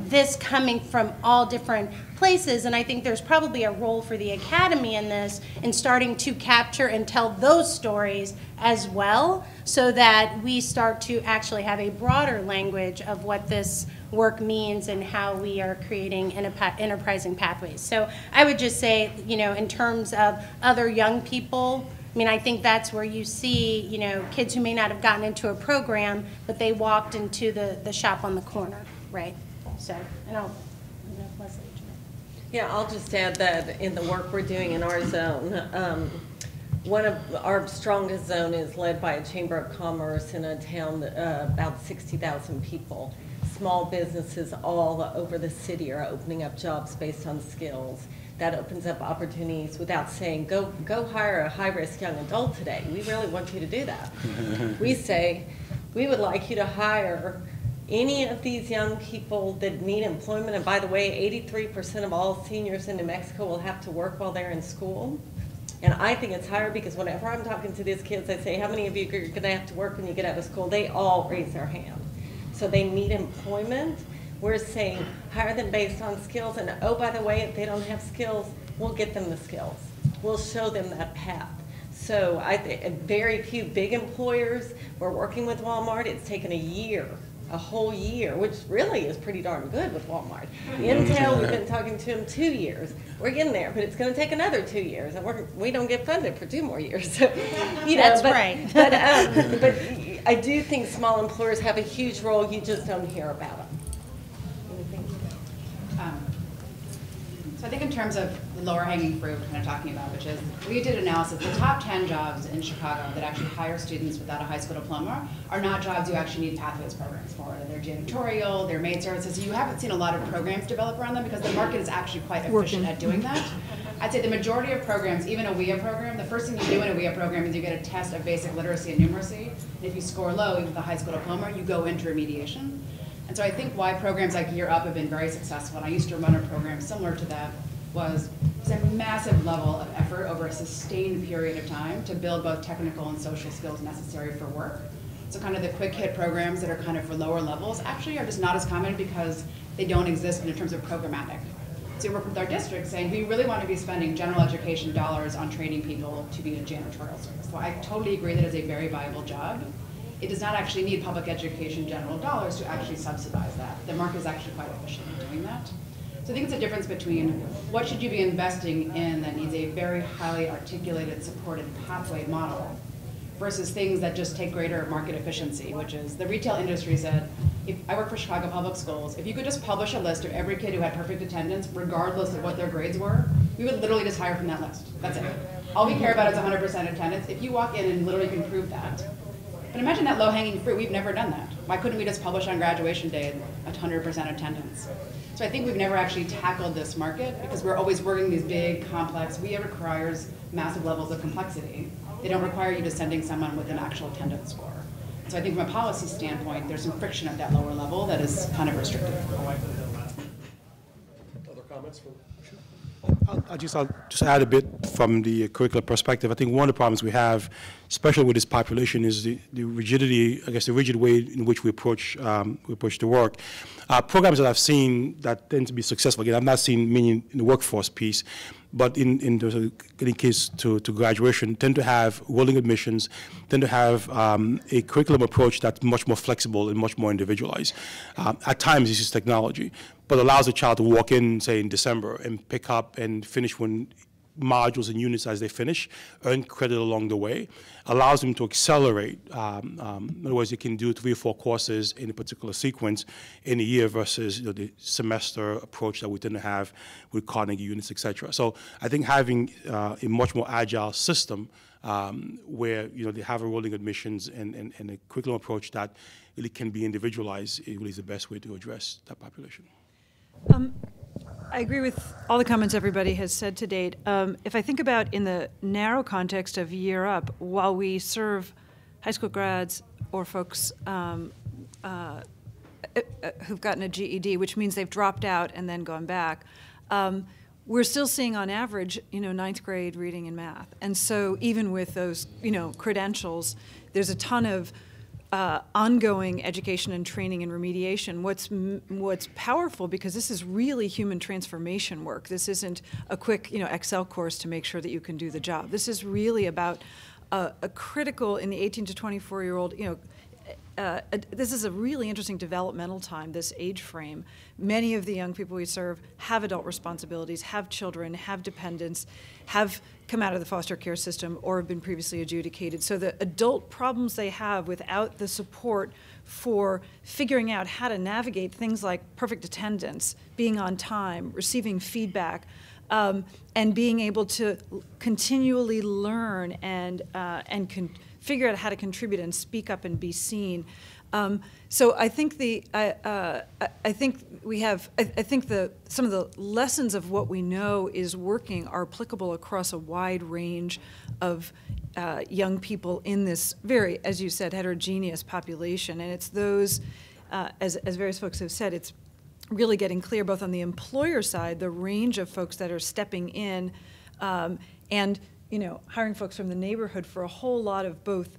this coming from all different places, and I think there's probably a role for the academy in this, in starting to capture and tell those stories as well, so that we start to actually have a broader language of what this work means and how we are creating enterprising pathways. So I would just say, you know, in terms of other young people, I mean, I think that's where you see, you know, kids who may not have gotten into a program, but they walked into the shop on the corner, right? So, and I'll, you know, Leslie.
Yeah, I'll just add that in the work we're doing in our zone, one of our strongest zone is led by a Chamber of Commerce in a town about 60,000 people. Small businesses all over the city are opening up jobs based on skills. That opens up opportunities without saying, go hire a high-risk young adult today. We really want you to do that. We say, we would like you to hire any of these young people that need employment. And by the way, 83% of all seniors in New Mexico will have to work while they're in school. And I think it's higher because whenever I'm talking to these kids, I say, how many of you are going to have to work when you get out of school? They all raise their hand. So they need employment. We're saying hire them based on skills. And oh, by the way, if they don't have skills, we'll get them the skills. We'll show them that path. So I think very few big employers, we're working with Walmart. It's taken a year a whole year, which really is pretty darn good with Walmart. Intel, we've been talking to them 2 years. We're getting there, but it's going to take another 2 years, and we don't get funded for 2 more years. So,
That's right.
But I do think small employers have a huge role. You just don't hear about them.
So I think in terms of the lower hanging fruit kind of talking about, which is, we did analysis, the top 10 jobs in Chicago that actually hire students without a high school diploma are not jobs you actually need pathways programs for. They're janitorial, they're maid services. You haven't seen a lot of programs develop around them because the market is actually quite efficient at doing that. I'd say the majority of programs, even a YearUp program, the first thing you do in a YearUp program is you get a test of basic literacy and numeracy. And if you score low, even with a high school diploma, you go into remediation. And so I think why programs like YearUp have been very successful, and I used to run a program similar to that, was a massive level of effort over a sustained period of time to build both technical and social skills necessary for work. So kind of the quick hit programs that are kind of for lower levels actually are just not as common because they don't exist in terms of programmatic. So we work with our district saying we really want to be spending general education dollars on training people to be a janitorial service. So I totally agree that it's a very viable job. It does not actually need public education general dollars to actually subsidize that. The market is actually quite efficient in doing that. So I think it's a difference between what should you be investing in that needs a very highly articulated, supported pathway model versus things that just take greater market efficiency, which is the retail industry said, if I work for Chicago Public Schools, if you could just publish a list of every kid who had perfect attendance, regardless of what their grades were, we would literally just hire from that list. That's it. All we care about is 100% attendance. If you walk in and literally can prove that. But imagine that low-hanging fruit. We've never done that. Why couldn't we just publish on graduation day at 100% attendance? So I think we've never actually tackled this market because we're always working these big, complex, it requires massive levels of complexity. They don't require you just sending someone with an actual attendance score. So I think from a policy standpoint, there's some friction at that lower level that is kind of restrictive.
Other comments from?
I'll just add a bit from the curricular perspective. I think one of the problems we have, especially with this population, is the rigidity, I guess the rigid way in which we approach the work. Programs that I've seen that tend to be successful, again, I've not seen many in the workforce piece, but in getting kids to graduation, tend to have rolling admissions, tend to have a curriculum approach that's much more flexible and much more individualized. At times, this is technology, but allows a child to walk in, say, in December and pick up and finish modules and units as they finish, earn credit along the way, allows them to accelerate. In other words, you can do 3 or 4 courses in a particular sequence in a year versus the semester approach that we tend to have with Carnegie units, et cetera. So I think having a much more agile system where they have a rolling admissions and a curriculum approach that really can be individualized, it really is the best way to address that population.
I agree with all the comments everybody has said to date. If I think about in the narrow context of YearUp, while we serve high school grads or folks who've gotten a GED, which means they've dropped out and then gone back, we're still seeing on average, 9th grade reading and math. And so even with those, credentials, there's a ton of ongoing education and training and remediation. What's powerful, because this is really human transformation work. This isn't a quick, Excel course to make sure that you can do the job. This is really about a critical in the 18 to 24-year-old, this is a really interesting developmental time, this age frame. Many of the young people we serve have adult responsibilities, have children, have dependents, have come out of the foster care system or have been previously adjudicated. So the adult problems they have without the support for figuring out how to navigate things like perfect attendance, being on time, receiving feedback, and being able to continually learn and figure out how to contribute and speak up and be seen. So I think some of the lessons of what we know is working are applicable across a wide range of young people in this very, as you said, heterogeneous population. And it's those, as various folks have said, it's really getting clear both on the employer side, the range of folks that are stepping in, and hiring folks from the neighborhood for a whole lot of both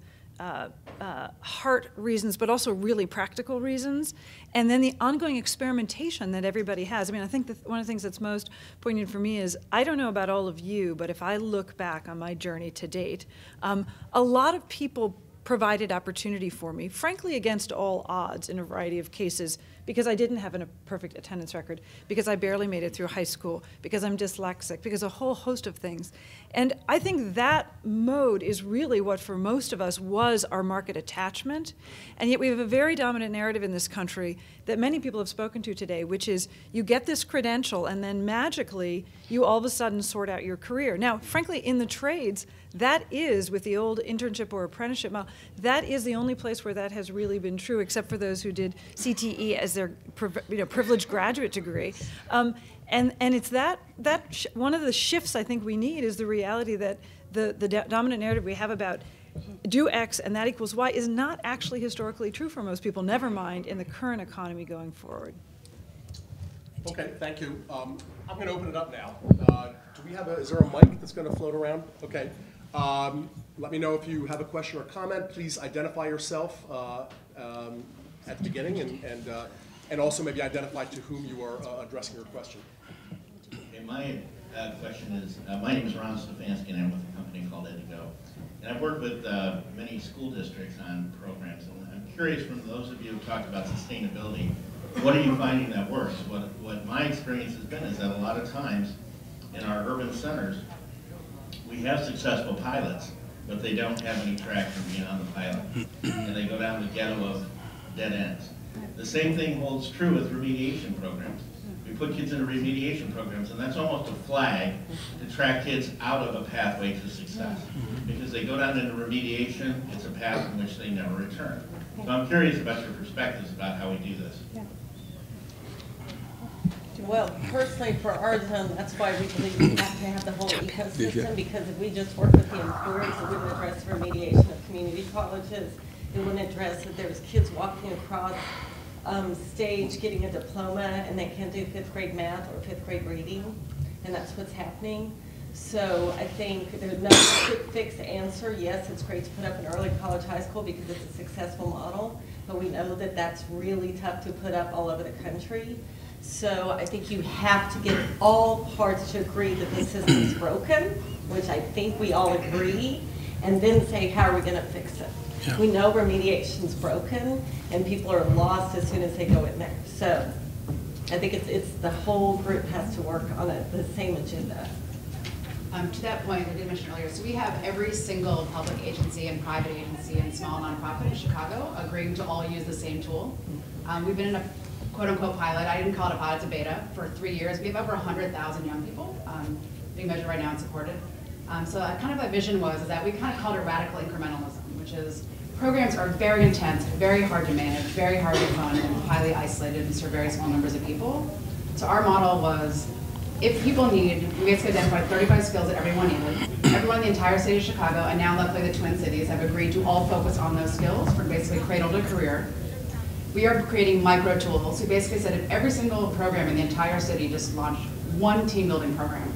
heart reasons, but also really practical reasons. And then the ongoing experimentation that everybody has. I mean, I think that one of the things that's most poignant for me is, I don't know about all of you, but if I look back on my journey to date, a lot of people provided opportunity for me, frankly against all odds in a variety of cases, because I didn't have a perfect attendance record, because I barely made it through high school, because I'm dyslexic, because a whole host of things. And I think that mode is really what for most of us was our market attachment. And yet we have a very dominant narrative in this country that many people have spoken to today, which is you get this credential and then magically you all of a sudden sort out your career. Now, frankly, in the trades, that is, with the old internship or apprenticeship model, that is the only place where that has really been true, except for those who did CTE as their privileged graduate degree. And it's one of the shifts I think we need is the reality that the dominant narrative we have about do X and that equals Y is not actually historically true for most people, never mind in the current economy going forward.
Okay, thank you. I'm going to open it up now. Is there a mic that's going to float around? Okay. Let me know if you have a question or comment. Please identify yourself at the beginning and also maybe identify to whom you are addressing your question.
Okay, my question is, my name is Ron Stefanski and I'm with a company called Edigo. And I've worked with many school districts on programs. And I'm curious, from those of you who talked about sustainability, what are you finding that works? What my experience has been is that a lot of times in our urban centers, we have successful pilots, but they don't have any traction beyond the pilot. And they go down the ghetto of dead ends. The same thing holds true with remediation programs. We put kids into remediation programs, and that's almost a flag to track kids out of a pathway to success. Because they go down into remediation, it's a path in which they never return. So I'm curious about your perspectives about how we do this.
Well, personally for our zone, that's why we believe we have to have the whole ecosystem, because if we just work with the employers, it wouldn't address remediation of community colleges. It wouldn't address that there's kids walking across stage getting a diploma and they can't do 5th grade math or 5th grade reading, and that's what's happening. So I think there's no quick fix answer. Yes, it's great to put up an early college high school because it's a successful model, but we know that that's really tough to put up all over the country. So I think you have to get all parts to agree that the system's broken, which I think we all agree, and then say, how are we going to fix it? Yeah. We know remediation's broken, and people are lost as soon as they go in there. So I think it's the whole group has to work on the same agenda.
To that point, I did mention earlier, so we have every single public agency and private agency and small nonprofit in Chicago agreeing to all use the same tool. We've been in a quote-unquote pilot. I didn't call it a pilot, it's a beta, for 3 years. We have over 100,000 young people being measured right now and supported. So kind of my vision was that we kind of called it radical incrementalism, which is programs are very intense, very hard to manage, very hard to fund, and highly isolated and serve very small numbers of people. So our model was, if people need, we basically identified 35 skills that everyone needed. Everyone in the entire city of Chicago, and now luckily the Twin Cities, have agreed to all focus on those skills from basically cradle to career. We are creating micro tools. We basically said if every single program in the entire city just launched one team building program,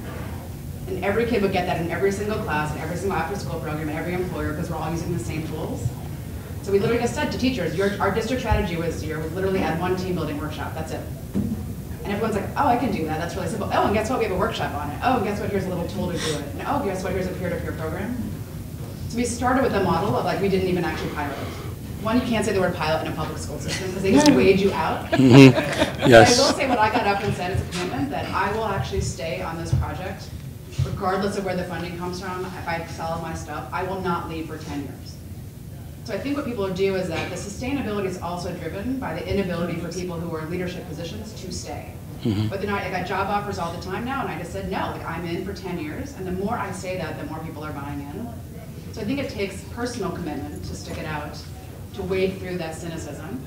and every kid would get that in every single class, and every single after school program, and every employer, because we're all using the same tools. So we literally just said to teachers, our district strategy was this year would literally add one team building workshop, that's it. And everyone's like, oh, I can do that, that's really simple. Oh, and guess what, we have a workshop on it. Oh, and guess what, here's a little tool to do it. And oh, guess what, here's a peer-to-peer program. So we started with a model of like, we didn't even actually pilot it. One, you can't say the word pilot in a public school system because they just wade you out.
Yes.
I will say what I got up and said as a commitment that I will actually stay on this project regardless of where the funding comes from. If I sell my stuff, I will not leave for 10 years. So I think what people do is that the sustainability is also driven by the inability for people who are in leadership positions to stay. But they're not, I got job offers all the time now, and I just said no, like I'm in for 10 years, and the more I say that, the more people are buying in. So I think it takes personal commitment to stick it out, to wade through that cynicism,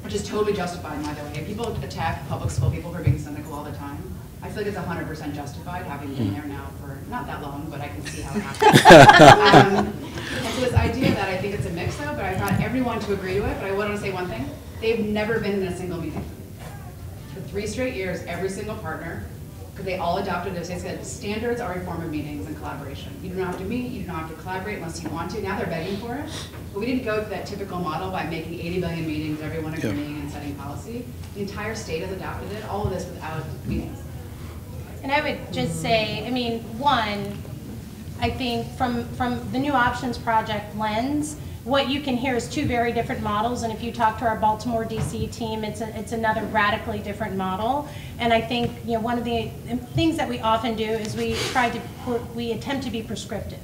which is totally justified, by the way. People attack public school people for being cynical all the time. I feel like it's 100% justified, having been there now for not that long, but I can see how it happens. And so this idea that I think it's a mix though, but I got everyone to agree to it, but I want to say one thing. They've never been in a single meeting. For 3 straight years, every single partner, because they all adopted this, they said standards are a form of meetings and collaboration. You don't have to meet, you don't have to collaborate unless you want to. Now they're begging for it. But we didn't go to that typical model by making 80 billion meetings, everyone agreeing and setting policy. The entire state has adopted it, all of this without meetings.
And I would just say, I mean, one, I think from the New Options Project lens, what you can hear is two very different models, and if you talk to our Baltimore DC team, it's another radically different model. And I think, you know, one of the things that we often do is we attempt to be prescriptive,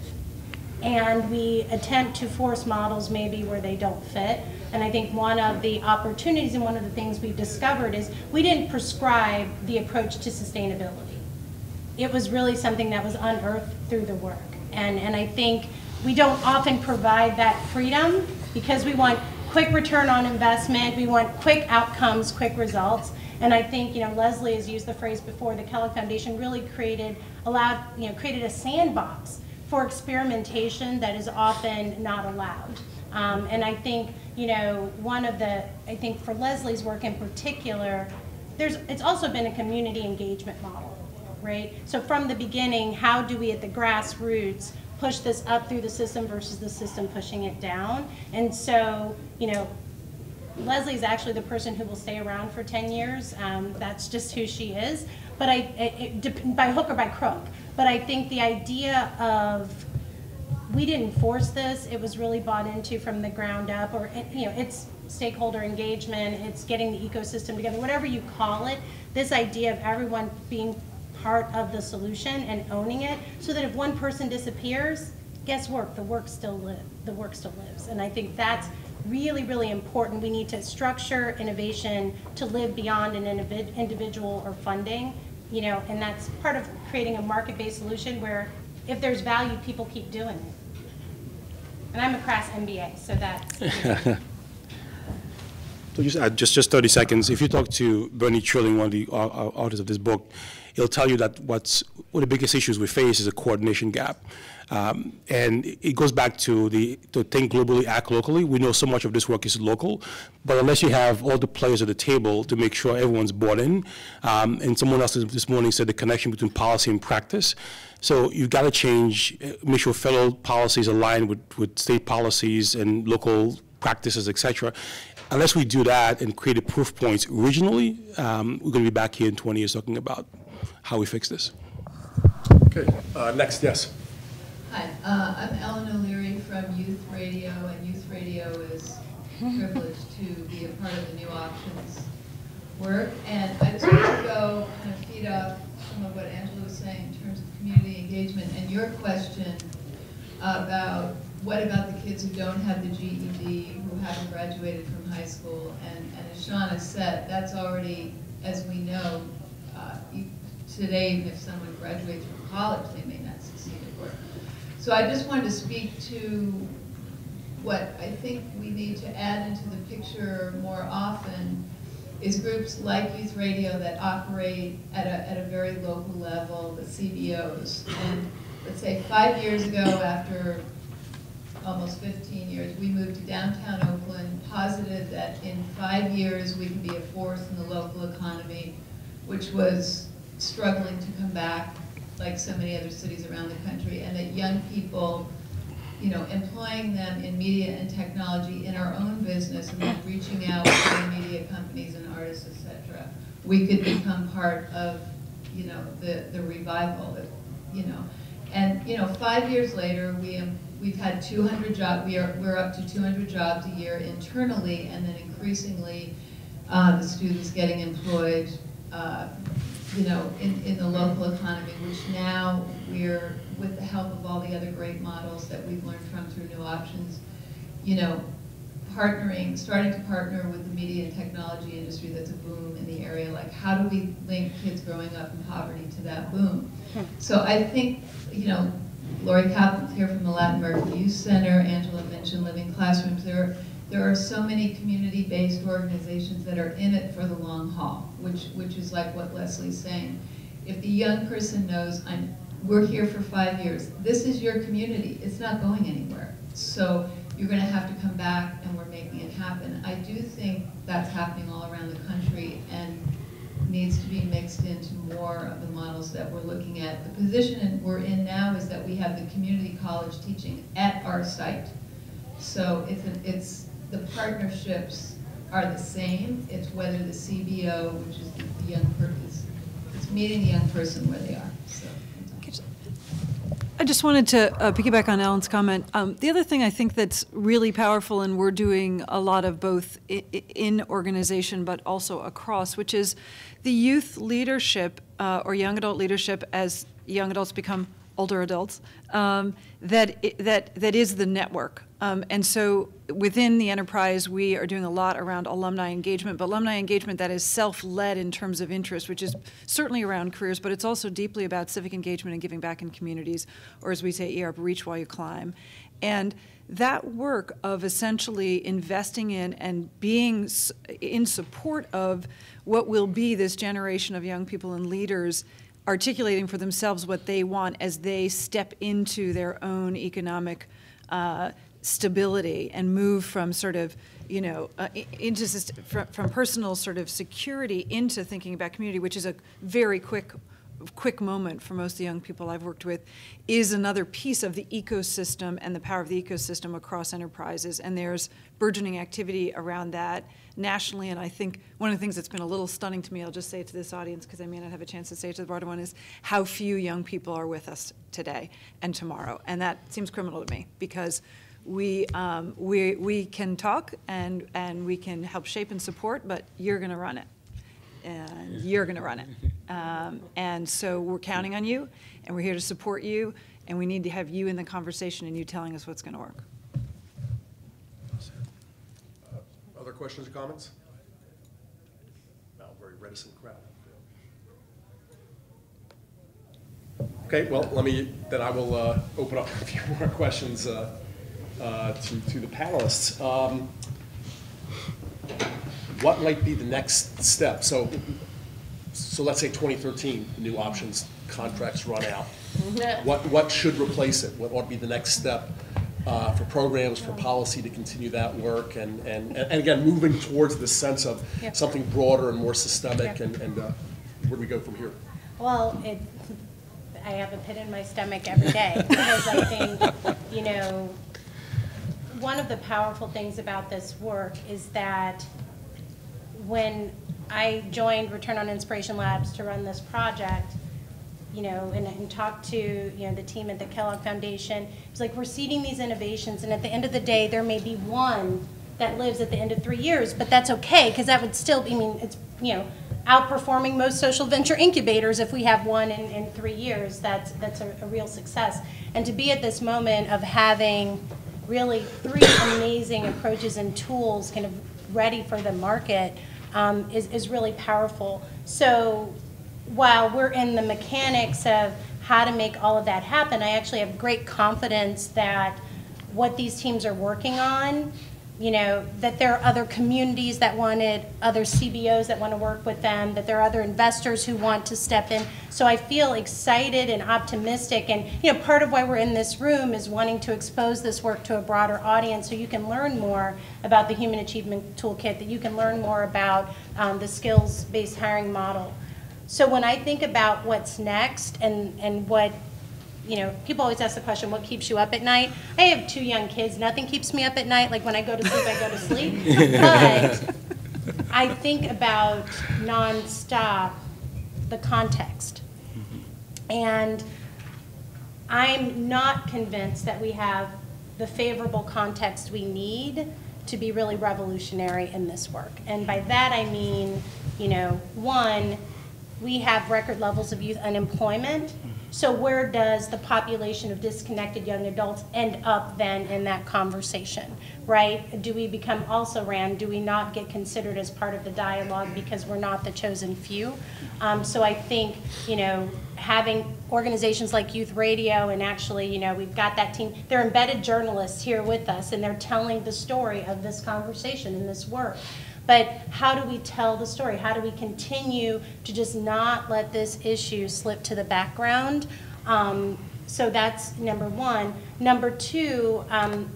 and we attempt to force models maybe where they don't fit. And I think one of the opportunities and one of the things we've discovered is we didn't prescribe the approach to sustainability. It was really something that was unearthed through the work. And I think we don't often provide that freedom because we want quick return on investment, we want quick outcomes, quick results. And I think, you know, Leslie has used the phrase before, the Kellogg Foundation really created a sandbox for experimentation that is often not allowed. And I think, you know, I think for Leslie's work in particular, it's also been a community engagement model, right? So from the beginning, how do we at the grassroots push this up through the system versus the system pushing it down? And so, you know, Leslie's actually the person who will stay around for 10 years. That's just who she is, but by hook or by crook. But I think the idea of, we didn't force this, it was really bought into from the ground up, or, you know, it's stakeholder engagement, it's getting the ecosystem together, whatever you call it, this idea of everyone being part of the solution and owning it, so that if one person disappears, guess what, the work still lives. And I think that's really, really important. We need to structure innovation to live beyond an individual or funding, you know, and that's part of creating a market-based solution where if there's value, people keep doing it. And I'm a crass MBA, so that's...
So just 30 seconds. If you talk to Bernie Trilling, one of the authors of this book, he'll tell you that one of the biggest issues we face is a coordination gap. And it goes back to think globally, act locally. We know so much of this work is local, but unless you have all the players at the table to make sure everyone's bought in, and someone else this morning said the connection between policy and practice. So you've got to change, make sure federal policies align with state policies and local practices, et cetera. Unless we do that and create proof points regionally, we're going to be back here in 20 years talking about how we fix this.
Okay, next, yes.
Hi, I'm Ellen O'Leary from Youth Radio, and Youth Radio is privileged to be a part of the New Options work. And I just want to go kind of feed off some of what Angela was saying in terms of community engagement and your question about what about the kids who don't have the GED, who haven't graduated from high school. And as Shawn has said, that's already, as we know, today, even if someone graduates from college, they may not succeed at work. So I just wanted to speak to what I think we need to add into the picture more often is groups like Youth Radio that operate at a very local level, the CBOs. And let's say 5 years ago, after almost 15 years, we moved to downtown Oakland, posited that in 5 years we could be a force in the local economy, which was struggling to come back like so many other cities around the country, and that young people, you know, employing them in media and technology in our own business and then reaching out to media companies and artists, etc., we could become part of, you know, the revival, you know. And, you know, 5 years later, we've had 200 jobs, we're up to 200 jobs a year internally, and then increasingly the students getting employed, you know, in the local economy, which now we're, with the help of all the other great models that we've learned from through New Options, you know, starting to partner with the media and technology industry that's a boom in the area. Like, how do we link kids growing up in poverty to that boom? So I think, you know, Lori Kaplan's here from the Latin American Youth Center. Angela mentioned Living Classrooms. There are so many community-based organizations that are in it for the long haul, which is like what Leslie's saying. If the young person knows, we're here for 5 years, this is your community, it's not going anywhere. So you're going to have to come back, and we're making it happen. I do think that's happening all around the country and needs to be mixed into more of the models that we're looking at. The position we're in now is that we have the community college teaching at our site. So it's the partnerships are the same. It's whether the CBO, which is the young person, it's meeting the young person where they are. So.
I just wanted to piggyback on Ellen's comment. The other thing I think that's really powerful, and we're doing a lot of both in organization but also across, which is the youth leadership or young adult leadership as young adults become older adults, that is the network. And so within the enterprise, we are doing a lot around alumni engagement, but alumni engagement that is self-led in terms of interest, which is certainly around careers, but it's also deeply about civic engagement and giving back in communities, or as we say, YearUp, reach while you climb. And that work of essentially investing in and being in support of what will be this generation of young people and leaders articulating for themselves what they want as they step into their own economic stability and move from sort of, you know, from personal sort of security into thinking about community, which is a very quick moment for most of the young people I've worked with, is another piece of the ecosystem and the power of the ecosystem across enterprises. And there's burgeoning activity around that nationally. And I think one of the things that's been a little stunning to me, I'll just say it to this audience because I may not have a chance to say it to the broader one, is how few young people are with us today and tomorrow. And that seems criminal to me because we can talk and we can help shape and support, but you're going to run it. And you're going to run it. And so we're counting on you, and we're here to support you, and we need to have you in the conversation and you telling us what's going to work.
Other questions or comments? No, very reticent crowd. Okay, well, then I will open up a few more questions to the panelists. What might be the next step? So let's say 2013, the new options contracts run out. What should replace it? What ought to be the next step for programs, for policy to continue that work, and again, moving towards this sense of something broader and more systemic, and where do we go from here?
Well, I have a pit in my stomach every day because I think, you know, one of the powerful things about this work is that when I joined Return on Inspiration Labs to run this project, you know, and talked to, you know, the team at the Kellogg Foundation, it's like we're seeding these innovations, and at the end of the day, there may be one that lives at the end of 3 years, but that's okay, because that would still, I mean, it's, you know, outperforming most social venture incubators if we have one in 3 years. That's a real success. And to be at this moment of having really 3 amazing approaches and tools kind of ready for the market is really powerful. So while we're in the mechanics of how to make all of that happen, I actually have great confidence that what these teams are working on, you know, that there are other communities that want it, other CBOs that want to work with them, that there are other investors who want to step in. So I feel excited and optimistic, and you know, part of why we're in this room is wanting to expose this work to a broader audience so you can learn more about the Human Achievement Toolkit, that you can learn more about the skills-based hiring model. So when I think about what's next and what, you know, people always ask the question, what keeps you up at night? I have 2 young kids. Nothing keeps me up at night. Like when I go to sleep, I go to sleep. But I think about nonstop the context. And I'm not convinced that we have the favorable context we need to be really revolutionary in this work. And by that I mean, you know, 1, we have record levels of youth unemployment. So where does the population of disconnected young adults end up then in that conversation, right? Do we become also ran? Do we not get considered as part of the dialogue because we're not the chosen few? So I think, you know, having organizations like Youth Radio, and actually, you know, we've got that team, they're embedded journalists here with us, and they're telling the story of this conversation and this work. But how do we tell the story? How do we continue to just not let this issue slip to the background? So that's number 1. Number 2,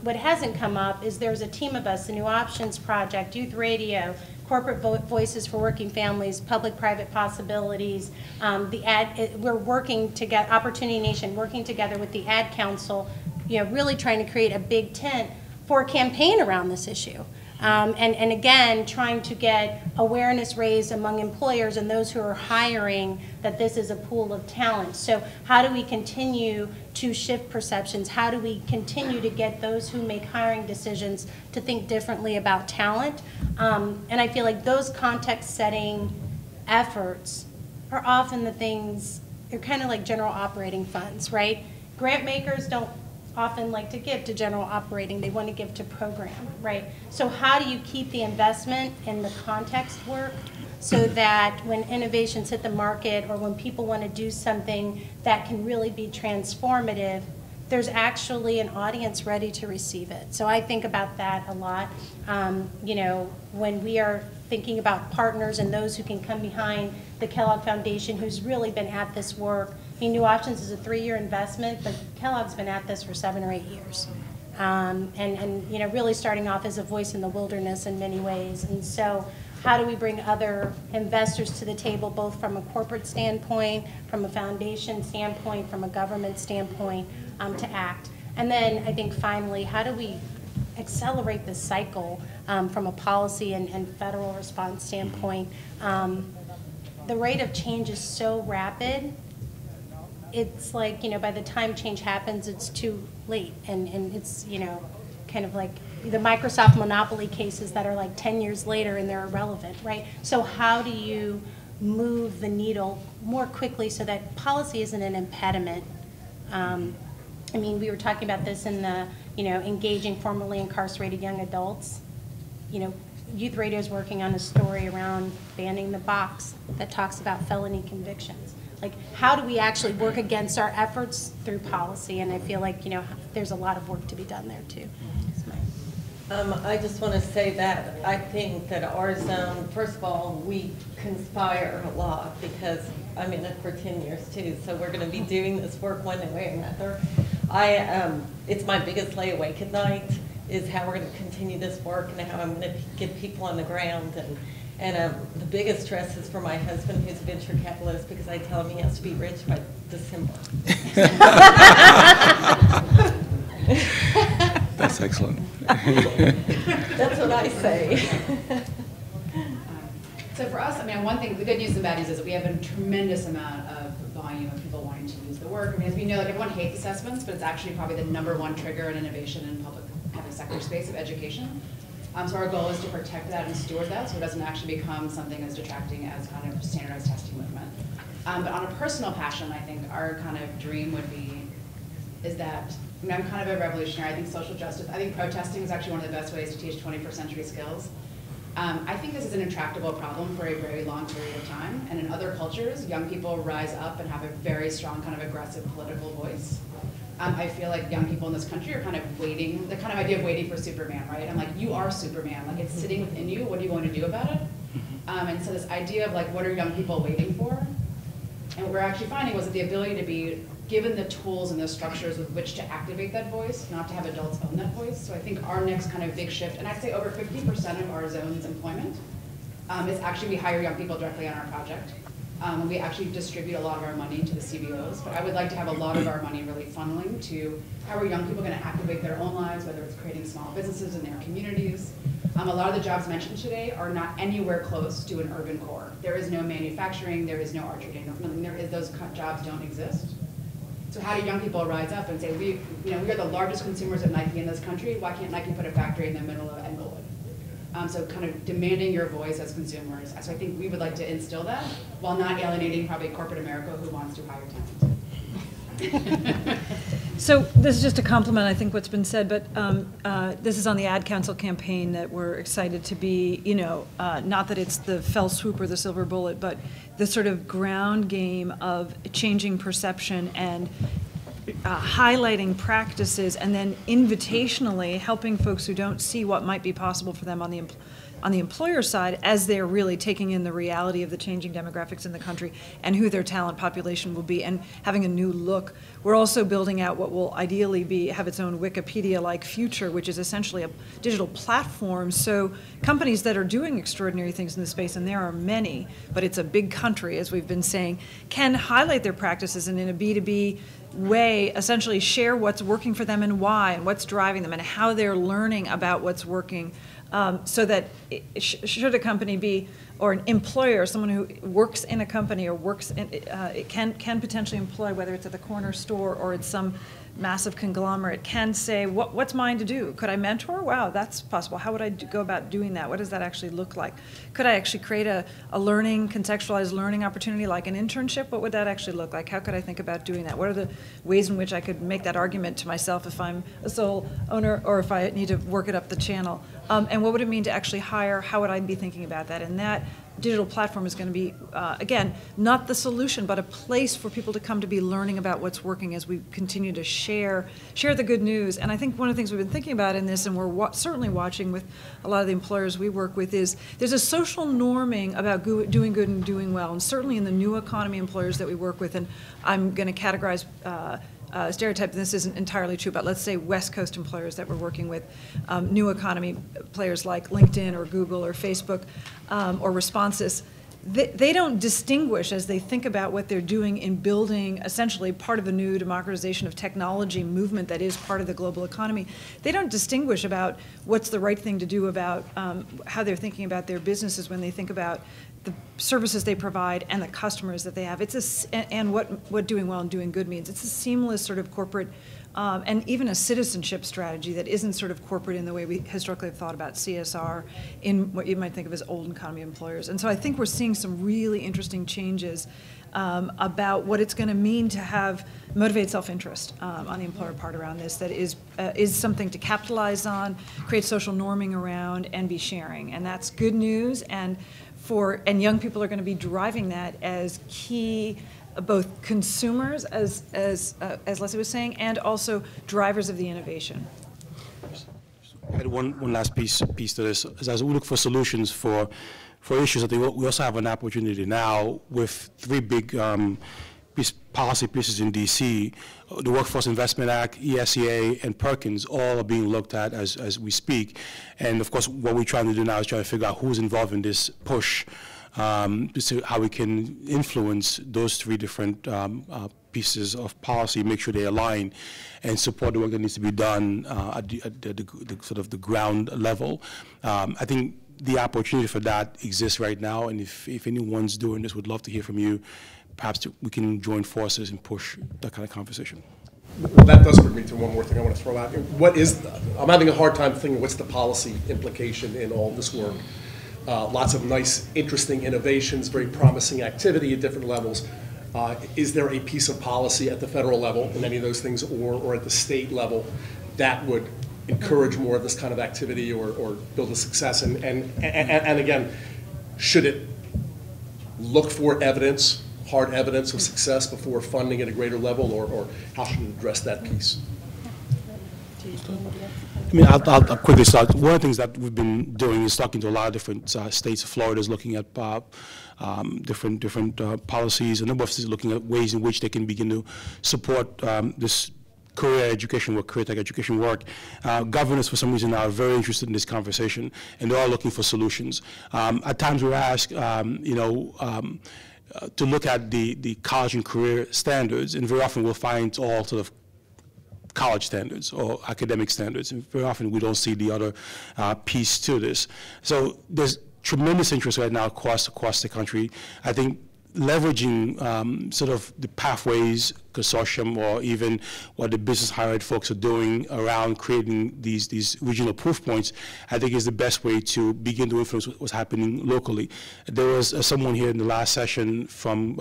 what hasn't come up is there's a team of us, the New Options Project, Youth Radio, Corporate Voices for Working Families, Public-Private Possibilities, we're working together, Opportunity Nation, working together with the Ad Council, you know, really trying to create a big tent for a campaign around this issue. And again, trying to get awareness raised among employers and those who are hiring that this is a pool of talent. So how do we continue to shift perceptions? How do we continue to get those who make hiring decisions to think differently about talent? And I feel like those context-setting efforts are often the things, they're kind of like general operating funds, right? Grant makers don't often like to give to general operating. They want to give to program, right? So how do you keep the investment in the context work so that when innovations hit the market or when people want to do something that can really be transformative, there's actually an audience ready to receive it. So I think about that a lot. You know, when we are thinking about partners and those who can come behind the Kellogg Foundation, who's really been at this work. I mean, New Options is a 3-year investment, but Kellogg's been at this for 7 or 8 years. And you know, really starting off as a voice in the wilderness in many ways. And so how do we bring other investors to the table, both from a corporate standpoint, from a foundation standpoint, from a government standpoint, to act? And then I think finally, how do we accelerate this cycle from a policy and federal response standpoint? The rate of change is so rapid. It's like, you know, by the time change happens, it's too late. And it's, you know, kind of like the Microsoft monopoly cases that are like 10 years later and they're irrelevant, right? So how do you move the needle more quickly so that policy isn't an impediment? I mean, we were talking about this in the, you know, engaging formerly incarcerated young adults. You know, Youth Radio is working on a story around banning the box that talks about felony convictions. Like, how do we actually work against our efforts through policy? And I feel like, you know, there's a lot of work to be done there too.
I just want to say that I think that our zone, first of all, we conspire a lot because I'm in it for 10 years too, so we're going to be doing this work one way or another. It's my biggest lay awake at night is how we're going to continue this work and how I'm going to get people on the ground. And the biggest stress is for my husband, who's a venture capitalist, because I tell him he has to be rich by December.
That's excellent.
That's what I say.
So for us, I mean, one thing, the good news and the bad news is that we have a tremendous amount of volume of people wanting to use the work. I mean, as we know, like everyone hates assessments, but it's actually probably the #1 trigger in innovation in public sector space of education. So our goal is to protect that and steward that so it doesn't actually become something as detracting as kind of standardized testing movement. But on a personal passion, I think our kind of dream would be, is that, I mean, I'm kind of a revolutionary. I think social justice, I think protesting is actually one of the best ways to teach 21st century skills. I think this is an intractable problem for a very long period of time. And in other cultures, young people rise up and have a very strong kind of aggressive political voice. I feel like young people in this country are kind of waiting, the kind of idea of waiting for Superman, right? I'm like, you are Superman, like it's sitting within you, what are you going to do about it? And so this idea of like, what are young people waiting for? And what we're actually finding was that the ability to be given the tools and the structures with which to activate that voice, not to have adults own that voice. So I think our next kind of big shift, and I'd say over 50% of our zone's employment is actually we hire young people directly on our project. We actually distribute a lot of our money to the CBOs, but I would like to have a lot of our money really funneling to how are young people going to activate their own lives, whether it's creating small businesses in their communities. A lot of the jobs mentioned today are not anywhere close to an urban core. There is no manufacturing, there is no archery, those jobs don't exist. So how do young people rise up and say, we are the largest consumers of Nike in this country, why can't Nike put a factory in the middle of Englewood? So kind of demanding your voice as consumers. So I think we would like to instill that while not alienating probably corporate America who wants to hire talent.
So this is just a compliment, I think, what's been said, but this is on the Ad Council campaign that we're excited to be, you know, not that it's the fell swoop or the silver bullet, but the sort of ground game of changing perception and highlighting practices and then invitationally helping folks who don't see what might be possible for them on the employer side as they're really taking in the reality of the changing demographics in the country and who their talent population will be and having a new look. We're also building out what will ideally have its own Wikipedia-like future, which is essentially a digital platform. So companies that are doing extraordinary things in the space, and there are many, but it's a big country, as we've been saying, can highlight their practices and in a B2B way essentially share what's working for them and why and what's driving them and how they're learning about what's working so that should a company be, or an employer, someone who works in a company or works in, it can potentially employ, whether it's at the corner store or it's some massive conglomerate, can say, what's mine to do? Could I mentor? Wow, that's possible. How would I go about doing that? What does that actually look like? Could I actually create a learning, contextualized learning opportunity like an internship? What would that actually look like? How could I think about doing that? What are the ways in which I could make that argument to myself if I'm a sole owner or if I need to work it up the channel? And what would it mean to actually hire? How would I be thinking about that? And that digital platform is going to be, again, not the solution, but a place for people to come to be learning about what's working as we continue to share the good news. And I think one of the things we've been thinking about in this, and we're certainly watching with a lot of the employers we work with, is there's a social norming about doing good and doing well. And certainly in the new economy employers that we work with, and I'm going to categorize stereotype, this isn't entirely true, but let's say West Coast employers that we're working with, new economy players like LinkedIn or Google or Facebook or Responsys, they don't distinguish as they think about what they're doing in building essentially part of the new democratization of technology movement that is part of the global economy. They don't distinguish about what's the right thing to do about how they're thinking about their businesses when they think about the services they provide and the customers that they have. And what doing well and doing good means. It's a seamless sort of corporate and even a citizenship strategy that isn't sort of corporate in the way we historically have thought about CSR in what you might think of as old economy employers. And so I think we're seeing some really interesting changes about what it's going to mean to have motivated self-interest on the employer part around this that is something to capitalize on, create social norming around, and be sharing. And that's good news. And young people are going to be driving that as key, both consumers, as Leslie was saying, and also drivers of the innovation.
I had one last piece to this. As we look for solutions for issues, I think we also have an opportunity now with three big policy pieces in D.C., the Workforce Investment Act, ESEA, and Perkins, all are being looked at as we speak. And of course, what we're trying to do now is try to figure out who's involved in this push, to see how we can influence those three different pieces of policy, make sure they align, and support the work that needs to be done at the sort of the ground level. I think the opportunity for that exists right now, and if anyone's doing this, we'd love to hear from you. Perhaps we can join forces and push that kind of conversation.
Well, that does bring me to one more thing I want to throw out. I'm having a hard time thinking what's the policy implication in all this work. Lots of nice, interesting innovations, very promising activity at different levels. Is there a piece of policy at the federal level in any of those things, or at the state level, that would encourage more of this kind of activity or build a success? And again, should it look for evidence, hard evidence of success before funding at a greater level, or how should it address that piece?
I mean, I'll quickly start. One of the things that we've been doing is talking to a lot of different states. Florida is looking at different policies. A number of states are looking at ways in which they can begin to support this career education work, career tech education work. Governors, for some reason, are very interested in this conversation, and they're all looking for solutions. At times, we're asked, to look at the college and career standards, and very often we'll find all sort of college standards or academic standards, and very often we don't see the other piece to this. So there's tremendous interest right now across the country. I think leveraging sort of the Pathways Consortium, or even what the business higher ed folks are doing around creating these regional proof points, I think is the best way to begin to influence what's happening locally. There was someone here in the last session from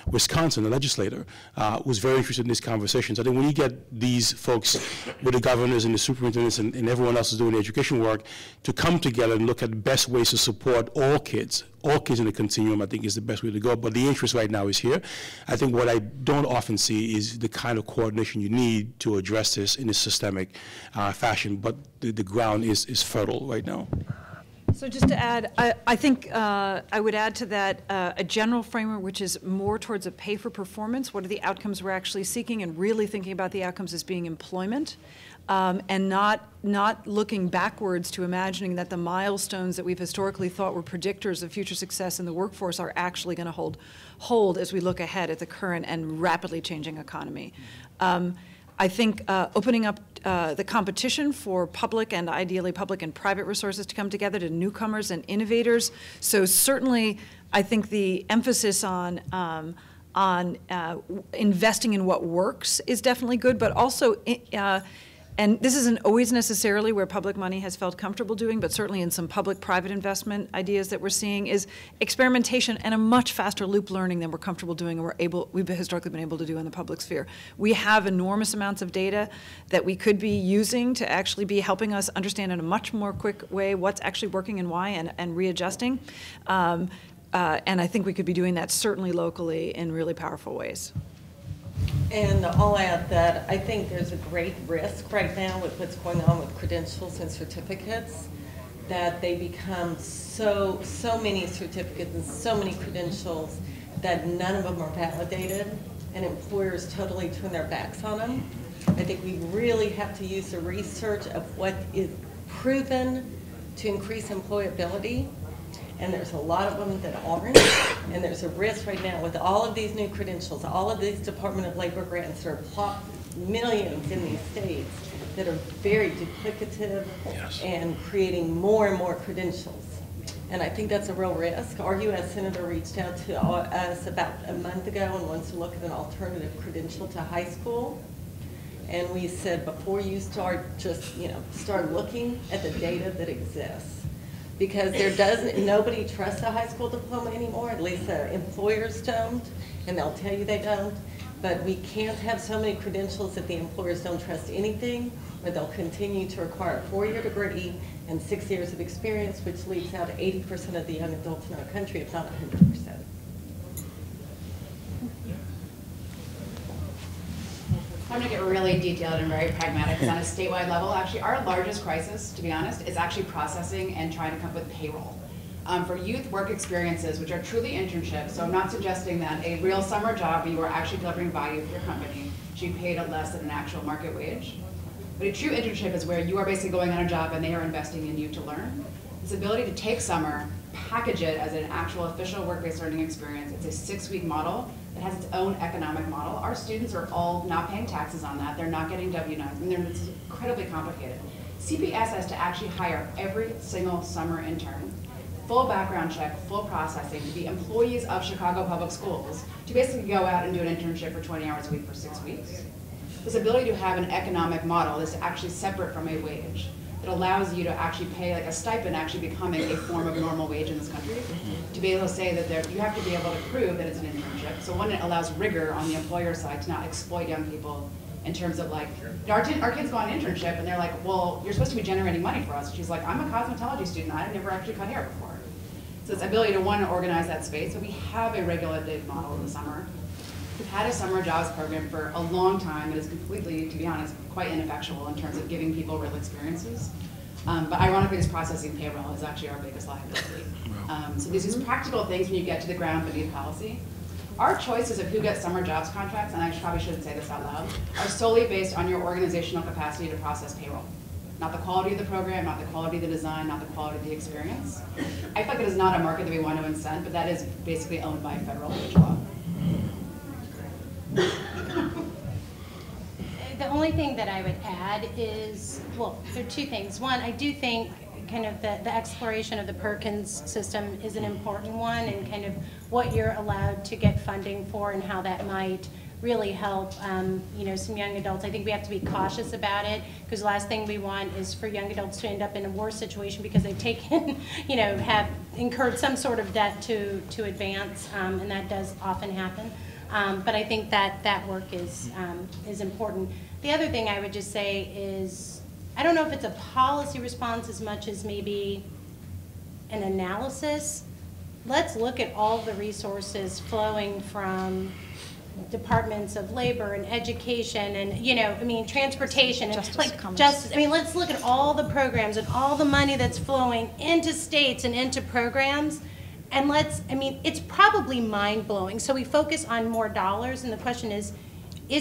Wisconsin, a legislator, who was very interested in these conversations. I think when you get these folks with the governors and the superintendents and everyone else who's doing the education work to come together and look at the best ways to support all kids in the continuum, I think is the best way to go. But the interest right now is here. I think what I don't often see is the kind of coordination you need to address this in a systemic fashion, but the ground is fertile right now.
So just to add, I think I would add to that a general framework which is more towards a pay for performance. What are the outcomes we're actually seeking, and really thinking about the outcomes as being employment, and not looking backwards to imagining that the milestones that we've historically thought were predictors of future success in the workforce are actually going to hold as we look ahead at the current and rapidly changing economy. I think opening up the competition for public and ideally public and private resources to come together to newcomers and innovators. So certainly, I think the emphasis on investing in what works is definitely good, but also, and this isn't always necessarily where public money has felt comfortable doing, but certainly in some public-private investment ideas that we're seeing is experimentation and a much faster loop learning than we're comfortable doing and we've historically been able to do in the public sphere. We have enormous amounts of data that we could be using to actually be helping us understand in a much more quick way what's actually working and why and readjusting. And I think we could be doing that certainly locally in really powerful ways.
And I'll add that I think there's a great risk right now with what's going on with credentials and certificates, that they become so many certificates and so many credentials that none of them are validated, and employers totally turn their backs on them. I think we really have to use the research of what is proven to increase employability. And there's a lot of them that aren't, and there's a risk right now with all of these new credentials, all of these Department of Labor grants that are millions in these states that are very duplicative and creating more and more credentials. And I think that's a real risk. Our U.S. Senator reached out to us about a month ago and wants to look at an alternative credential to high school. And we said, before you start, just start looking at the data that exists. Because nobody trusts a high school diploma anymore, at least the employers don't, and they'll tell you they don't. But we can't have so many credentials that the employers don't trust anything, or they'll continue to require a 4-year degree and 6 years of experience, which leaves out 80% of the young adults in our country, if not 100%.
I'm going to get really detailed and very pragmatic. Because on a statewide level, actually, our largest crisis, to be honest, is actually processing and trying to come up with payroll. For youth work experiences, which are truly internships, so I'm not suggesting that a real summer job where you are actually delivering value for your company should be paid at less than an actual market wage. But a true internship is where you are basically going on a job and they are investing in you to learn. This ability to take summer, package it as an actual official work-based learning experience. It's a 6-week model that has its own economic model. Our students are all not paying taxes on that. They're not getting W-9s. It's incredibly complicated. CPS has to actually hire every single summer intern, full background check, full processing, to be employees of Chicago Public Schools, to basically go out and do an internship for 20 hours a week for 6 weeks. This ability to have an economic model is actually separate from a wage. It allows you to actually pay like a stipend actually becoming a form of normal wage in this country. To be able to say that you have to be able to prove that it's an internship. So one, it allows rigor on the employer side to not exploit young people in terms of like, our kids go on internship and they're like, well, you're supposed to be generating money for us. She's like, I'm a cosmetology student. I've never actually cut hair before. So it's ability to, one, organize that space. So we have a regulated model in the summer. We've had a summer jobs program for a long time. It is completely, to be honest, quite ineffectual in terms of giving people real experiences. But ironically, this processing payroll is actually our biggest liability. So these are practical things when you get to the ground beneath policy. Our choices of who gets summer jobs contracts, and I probably shouldn't say this out loud, are solely based on your organizational capacity to process payroll. Not the quality of the program, not the quality of the design, not the quality of the experience. I feel like it is not a market that we want to incent, but that is basically owned by federal wage law.
The only thing that I would add is, well, there are two things. One, I do think kind of the exploration of the Perkins system is an important one, and kind of what you're allowed to get funding for and how that might really help some young adults. I think we have to be cautious about it, because the last thing we want is for young adults to end up in a worse situation because they've taken, have incurred some sort of debt to advance, and that does often happen. But I think that work is important. The other thing I would just say is, I don't know if it's a policy response as much as maybe an analysis. Let's look at all the resources flowing from departments of labor and education and, transportation. And let's look at all the programs and all the money that's flowing into states and into programs. And it's probably mind-blowing. So we focus on more dollars, and the question is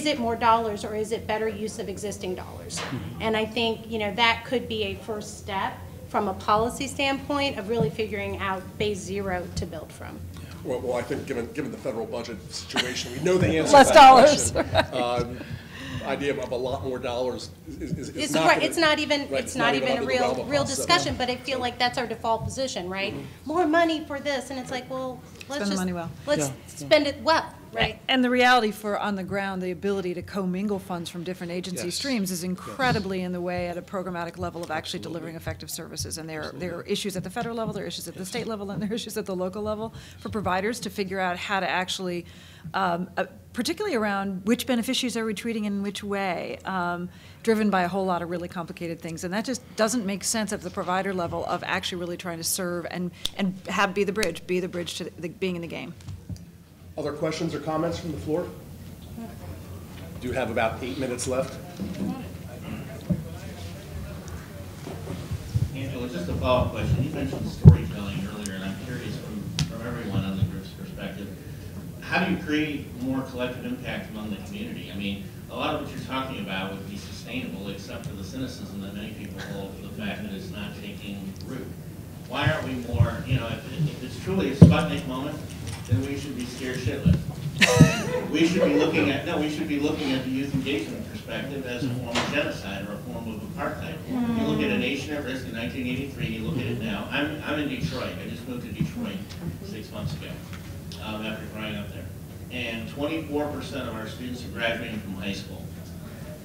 it more dollars or is it better use of existing dollars? And I think, that could be a first step from a policy standpoint of really figuring out base zero to build from.
Well, I think given the federal budget situation, we know the answer
Less
to that
dollars.
question. Idea of a lot more dollars is not gonna,
it's not even
right,
it's not even a
under the realm of
real
cost, so-
discussion, but I feel like that's our default position, right? More money for this, and it's like, well, let's
Spend the
just
money well.
let's spend it well, right?
And the reality for on the ground, the ability to commingle funds from different agency
Yes.
streams is incredibly in the way at a programmatic level of actually delivering effective services. And there are issues at the federal level, there are issues at the state level, and there are issues at the local level for providers to figure out how to actually, particularly around which beneficiaries are we treating in which way, driven by a whole lot of really complicated things. And that just doesn't make sense at the provider level of actually really trying to serve and be the bridge to being in the game.
Other questions or comments from the floor? Do have about 8 minutes left.
Angela, just a follow-up question. You mentioned storytelling earlier, and I'm curious from everyone on the group's perspective, how do you create more collective impact among the community? I mean, a lot of what you're talking about would be sustainable, except for the cynicism that many people hold for the fact that it's not taking root. Why aren't we more, if it's truly a Sputnik moment, then we should be scared shitless. We should be looking at the youth engagement perspective as a form of genocide or a form of apartheid. You look at A Nation at Risk in 1983, you look at it now. I'm in Detroit. I just moved to Detroit 6 months ago after growing up there. And 24% of our students are graduating from high school.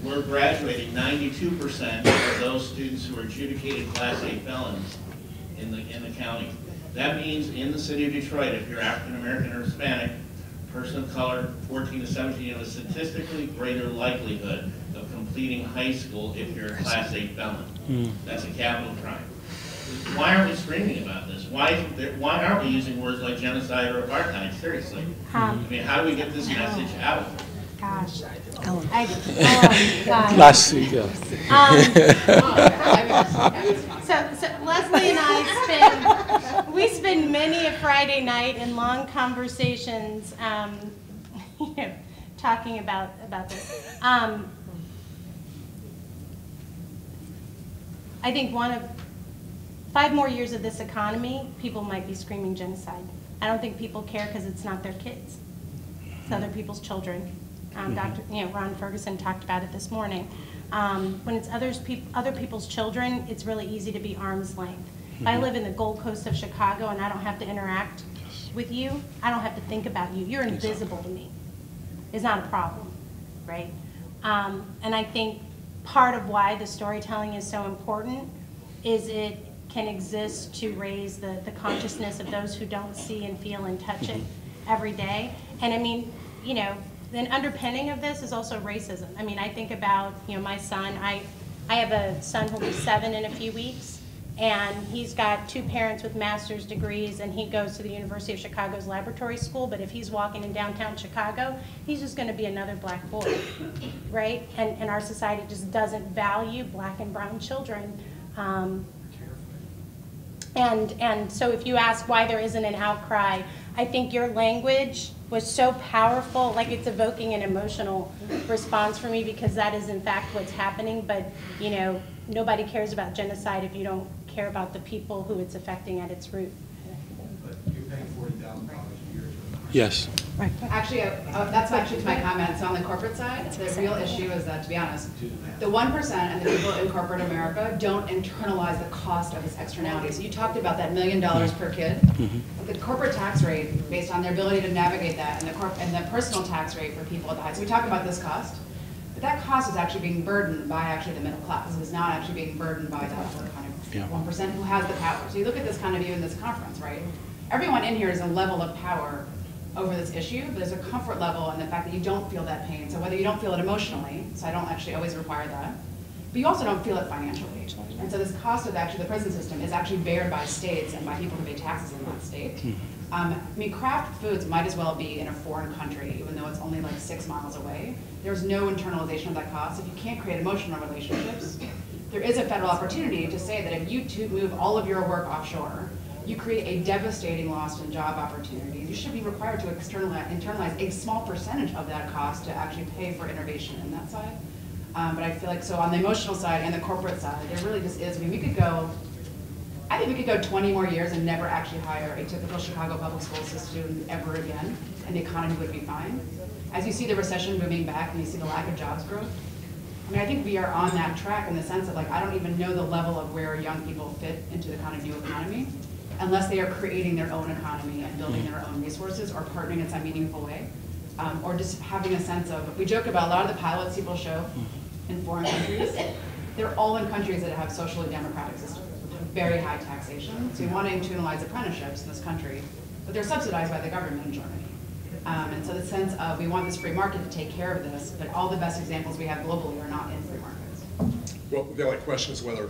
We're graduating 92% of those students who are adjudicated Class A felons in the county. That means in the city of Detroit, if you're African American or Hispanic, person of color, 14 to 17, you have a statistically greater likelihood of completing high school if you're a Class A felon. That's a capital crime. Why aren't we screaming about this? Why aren't we using words like genocide or apartheid? Seriously. I mean, how do we get this message out?
Gosh.
Ellen.
God.
Last week, yeah.
So Leslie and I spend many a Friday night in long conversations, talking about this. I think 5 more years of this economy, people might be screaming genocide. I don't think people care because it's not their kids. It's other people's children. Ron Ferguson talked about it this morning. When it's other people's children, it's really easy to be arm's length. If I live in the Gold Coast of Chicago and I don't have to interact with you, I don't have to think about you. You're invisible to me. It's not a problem, right? And I think part of why the storytelling is so important is it can exist to raise the consciousness of those who don't see and feel and touch it every day. And I mean, then underpinning of this is also racism. I mean, I think about, my son. I have a son who'll be 7 in a few weeks, and he's got 2 parents with master's degrees, and he goes to the University of Chicago's laboratory school, but if he's walking in downtown Chicago, he's just gonna be another black boy, right? And our society just doesn't value black and brown children. And so if you ask why there isn't an outcry, I think your language was so powerful, like it's evoking an emotional response for me, because that is in fact what's happening. But nobody cares about genocide if you don't care about the people who it's affecting at its root.
But you're paying $40,000 a year.
Yes.
Right.
Actually, that's actually to my comment. So on the corporate side, the real issue is that, to be honest, the 1% and the people in corporate America don't internalize the cost of its externalities. So you talked about that $1 million per kid. The corporate tax rate, based on their ability to navigate that, and the personal tax rate for people at the high. So we talk about this cost, but that cost is actually being burdened by actually the middle class. It's not actually being burdened by that kind of 1% who has the power. So you look at this kind of view in this conference, right? Everyone in here is a level of power over this issue, but there's a comfort level in the fact that you don't feel that pain. So whether you don't feel it emotionally, so I don't actually always require that, but you also don't feel it financially. And so this cost of actually the prison system is actually bared by states and by people who pay taxes in that state. I mean, craft foods might as well be in a foreign country, even though it's only like 6 miles away. There's no internalization of that cost. If you can't create emotional relationships, there is a federal opportunity to say that if you move all of your work offshore, you create a devastating loss in job opportunities. You should be required to internalize a small percentage of that cost to actually pay for innovation in that side. But I feel like, so on the emotional side and the corporate side, there really just is. I mean, we could go, I think we could go 20 more years and never actually hire a typical Chicago public school student ever again, and the economy would be fine. As you see the recession booming back and you see the lack of jobs growth, I mean, I think we are on that track in the sense of, like, I don't even know the level of where young people fit into the kind of new economy unless they are creating their own economy and building their own resources or partnering in some meaningful way, or just having a sense of, we joke about a lot of the pilots people show in foreign countries, they're all in countries that have socially democratic systems, very high taxation. So we want to internalize apprenticeships in this country, but they're subsidized by the government in Germany. And so the sense of, we want this free market to take care of this, but all the best examples we have globally are not in free markets.
Well, the only question is whether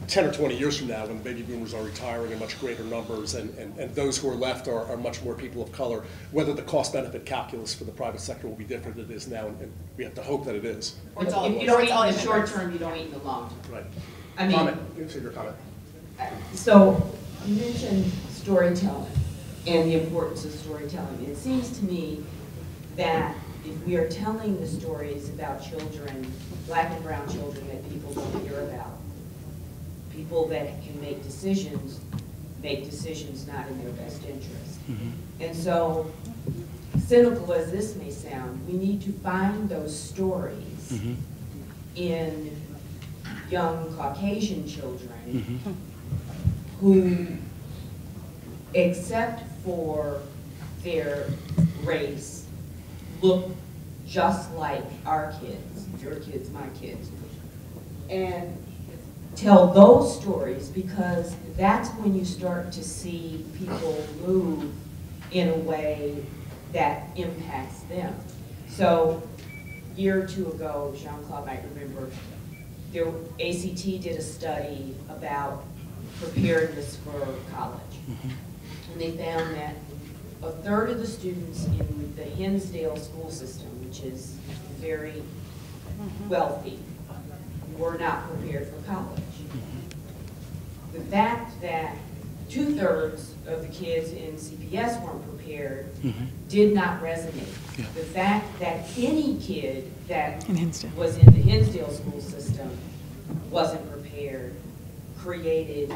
10 or 20 years from now, when baby boomers are retiring in much greater numbers and those who are left are much more people of color, whether the cost-benefit calculus for the private sector will be different than it is now, and we have to hope that it is.
If you don't eat in the short term, you don't eat in the long term.
Right.
I mean,
Comment. Your comment.
So you mentioned storytelling and the importance of storytelling. It seems to me that if we are telling the stories about children, black and brown children that people don't hear about, people that can make decisions not in their best interest. And so, cynical as this may sound, we need to find those stories in young Caucasian children who, except for their race, look just like our kids, your kids, my kids, and tell those stories, because that's when you start to see people move in a way that impacts them. So a year or two ago, Jean-Claude might remember, ACT did a study about preparedness for college. And they found that a third of the students in the Hinsdale school system, which is very wealthy, were not prepared for college. The fact that 2/3 of the kids in CPS weren't prepared did not resonate. The fact that any kid that was in the Hinsdale school system wasn't prepared created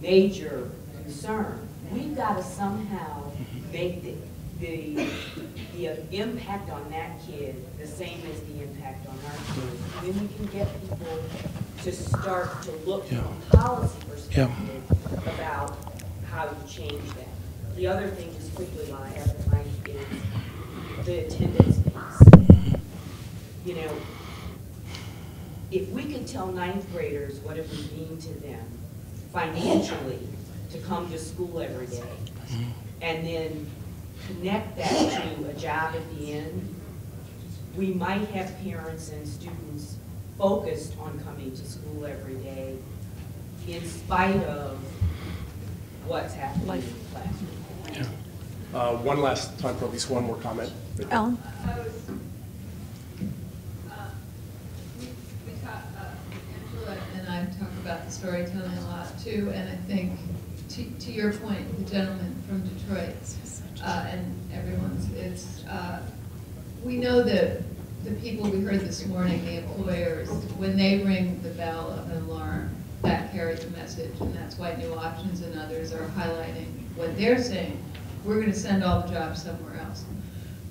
major concern. We've got to somehow make the impact on that kid the same as the impact on our kids. Then we can get people to start to look from a policy perspective about how you change that. The other thing, just quickly while I have the mic, is the attendance piece. You know, if we could tell 9th graders what it would mean to them financially to come to school every day, and then connect that to a job at the end, we might have parents and students focused on coming to school every day in spite of what's happening in the classroom.
One last time for at least one more comment.
Ellen?
Angela and I talk about the storytelling a lot too, and I think to your point, the gentleman from Detroit and everyone's, we know that the people we heard this morning, the employers, when they ring the bell of an alarm, that carries a message, and that's why New Options and others are highlighting what they're saying. We're going to send all the jobs somewhere else.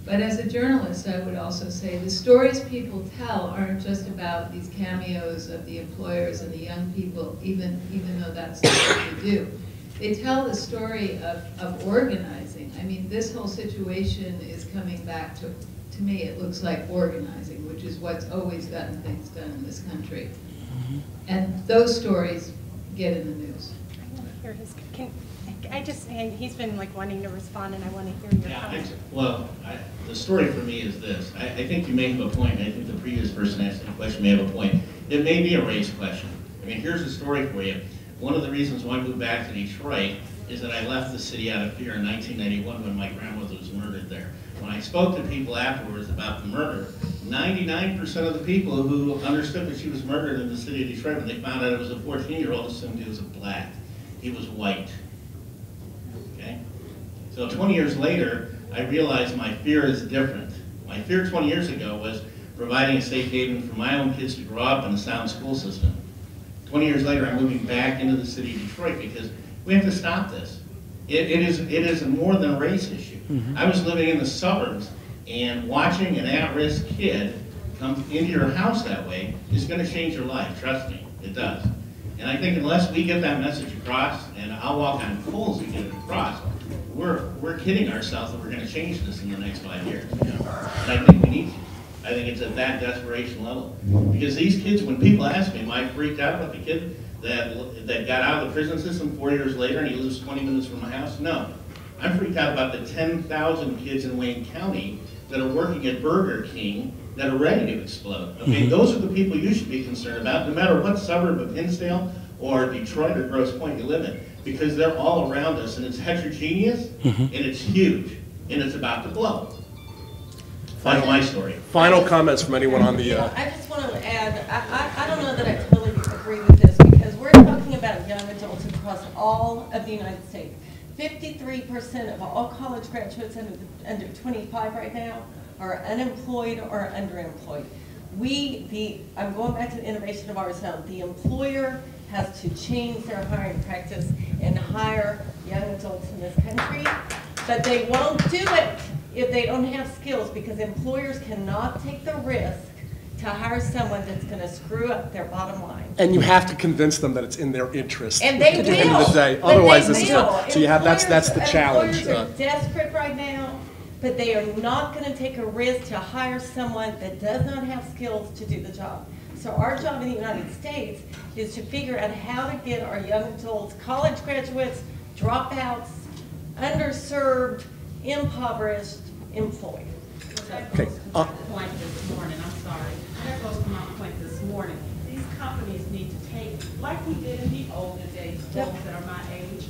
But as a journalist, I would also say the stories people tell aren't just about these cameos of the employers and the young people, even though that's what they do. They tell the story of organizing. I mean, this whole situation is coming back to me, it looks like organizing, which is what's always gotten things done in this country. And those stories get in the news.
I want to hear his, he's been like wanting to respond, and I want to hear your comment.
Well, the story for me is this. I think you may have a point. I think the previous person asking the question may have a point. It may be a race question. I mean, here's the story for you. One of the reasons why I moved back to Detroit is that I left the city out of fear in 1991 when my grandmother was murdered there. When I spoke to people afterwards about the murder, 99% of the people who understood that she was murdered in the city of Detroit, when they found out it was a 14-year-old, assumed he was a black. He was white. Okay? So 20 years later, I realized my fear is different. My fear 20 years ago was providing a safe haven for my own kids to grow up in a sound school system. 20 years later, I'm moving back into the city of Detroit because we have to stop this. It is more than a race issue. I was living in the suburbs, and watching an at-risk kid come into your house that way is going to change your life. Trust me, it does. And I think unless we get that message across, and I'll walk on coals to get it across, we're kidding ourselves that we're going to change this in the next 5 years. And I think we need to. I think it's at that desperation level. Because these kids, when people ask me, am I freaked out about the kid that got out of the prison system 4 years later and he lives 20 minutes from my house? No. I'm freaked out about the 10,000 kids in Wayne County that are working at Burger King that are ready to explode. Okay, those are the people you should be concerned about, no matter what suburb of Hinsdale or Detroit or Grosse Pointe you live in, because they're all around us, and it's heterogeneous, and it's huge, and it's about to blow. That's my story.
Final comments from anyone on the...
I just want to add, I don't know that I totally agree with this, because we're talking about young adults across all of the United States. 53% of all college graduates under 25 right now are unemployed or underemployed. I'm going back to the innovation of our zone. The employer has to change their hiring practice and hire young adults in this country, but they won't do it if they don't have skills, because employers cannot take the risk to hire someone that's going to screw up their bottom line.
And you have to convince them that it's in their interest.
And they
at
will.
the end of the day.
But
Otherwise,
they
this is
will.
so you have that's the challenge.
Employers are desperate right now, but they are not going to take a risk to hire someone that does not have skills to do the job. So our job in the United States is to figure out how to get our young adults, college graduates, dropouts, underserved, impoverished, employed.
Okay.
Point this morning, I'm sorry. That goes to my point this morning. These companies need to take, like we did in the older days, folks that are my age,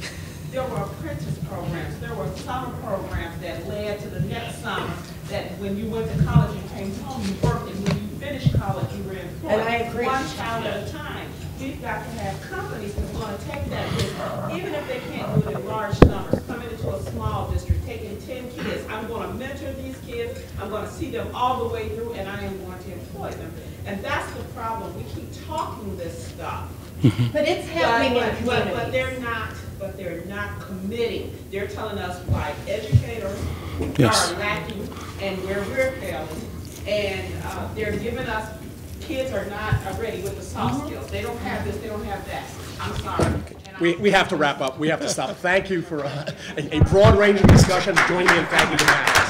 there were apprentice programs, there were summer programs that led to the next summer, that when you went to college and came home, you worked, and when you finished college, you were employed.
And I agree.
One child at a time. We've got to have companies that's going to take that risk, even if they can't do it in large numbers, coming into a small district, taking 10 kids. I'm going to mentor these kids, I'm going to see them all the way through, and I am going to employ them. And that's the problem. We keep talking this stuff.
But it's happening in communities.
But they're not committing. They're telling us why educators are lacking and where we're failing. And they're giving us, kids are not ready with the soft skills. They don't have this, they don't have that. I'm sorry.
We have to wrap up. We have to stop. Thank you for a broad-ranging discussion. Join me in thanking the panelists.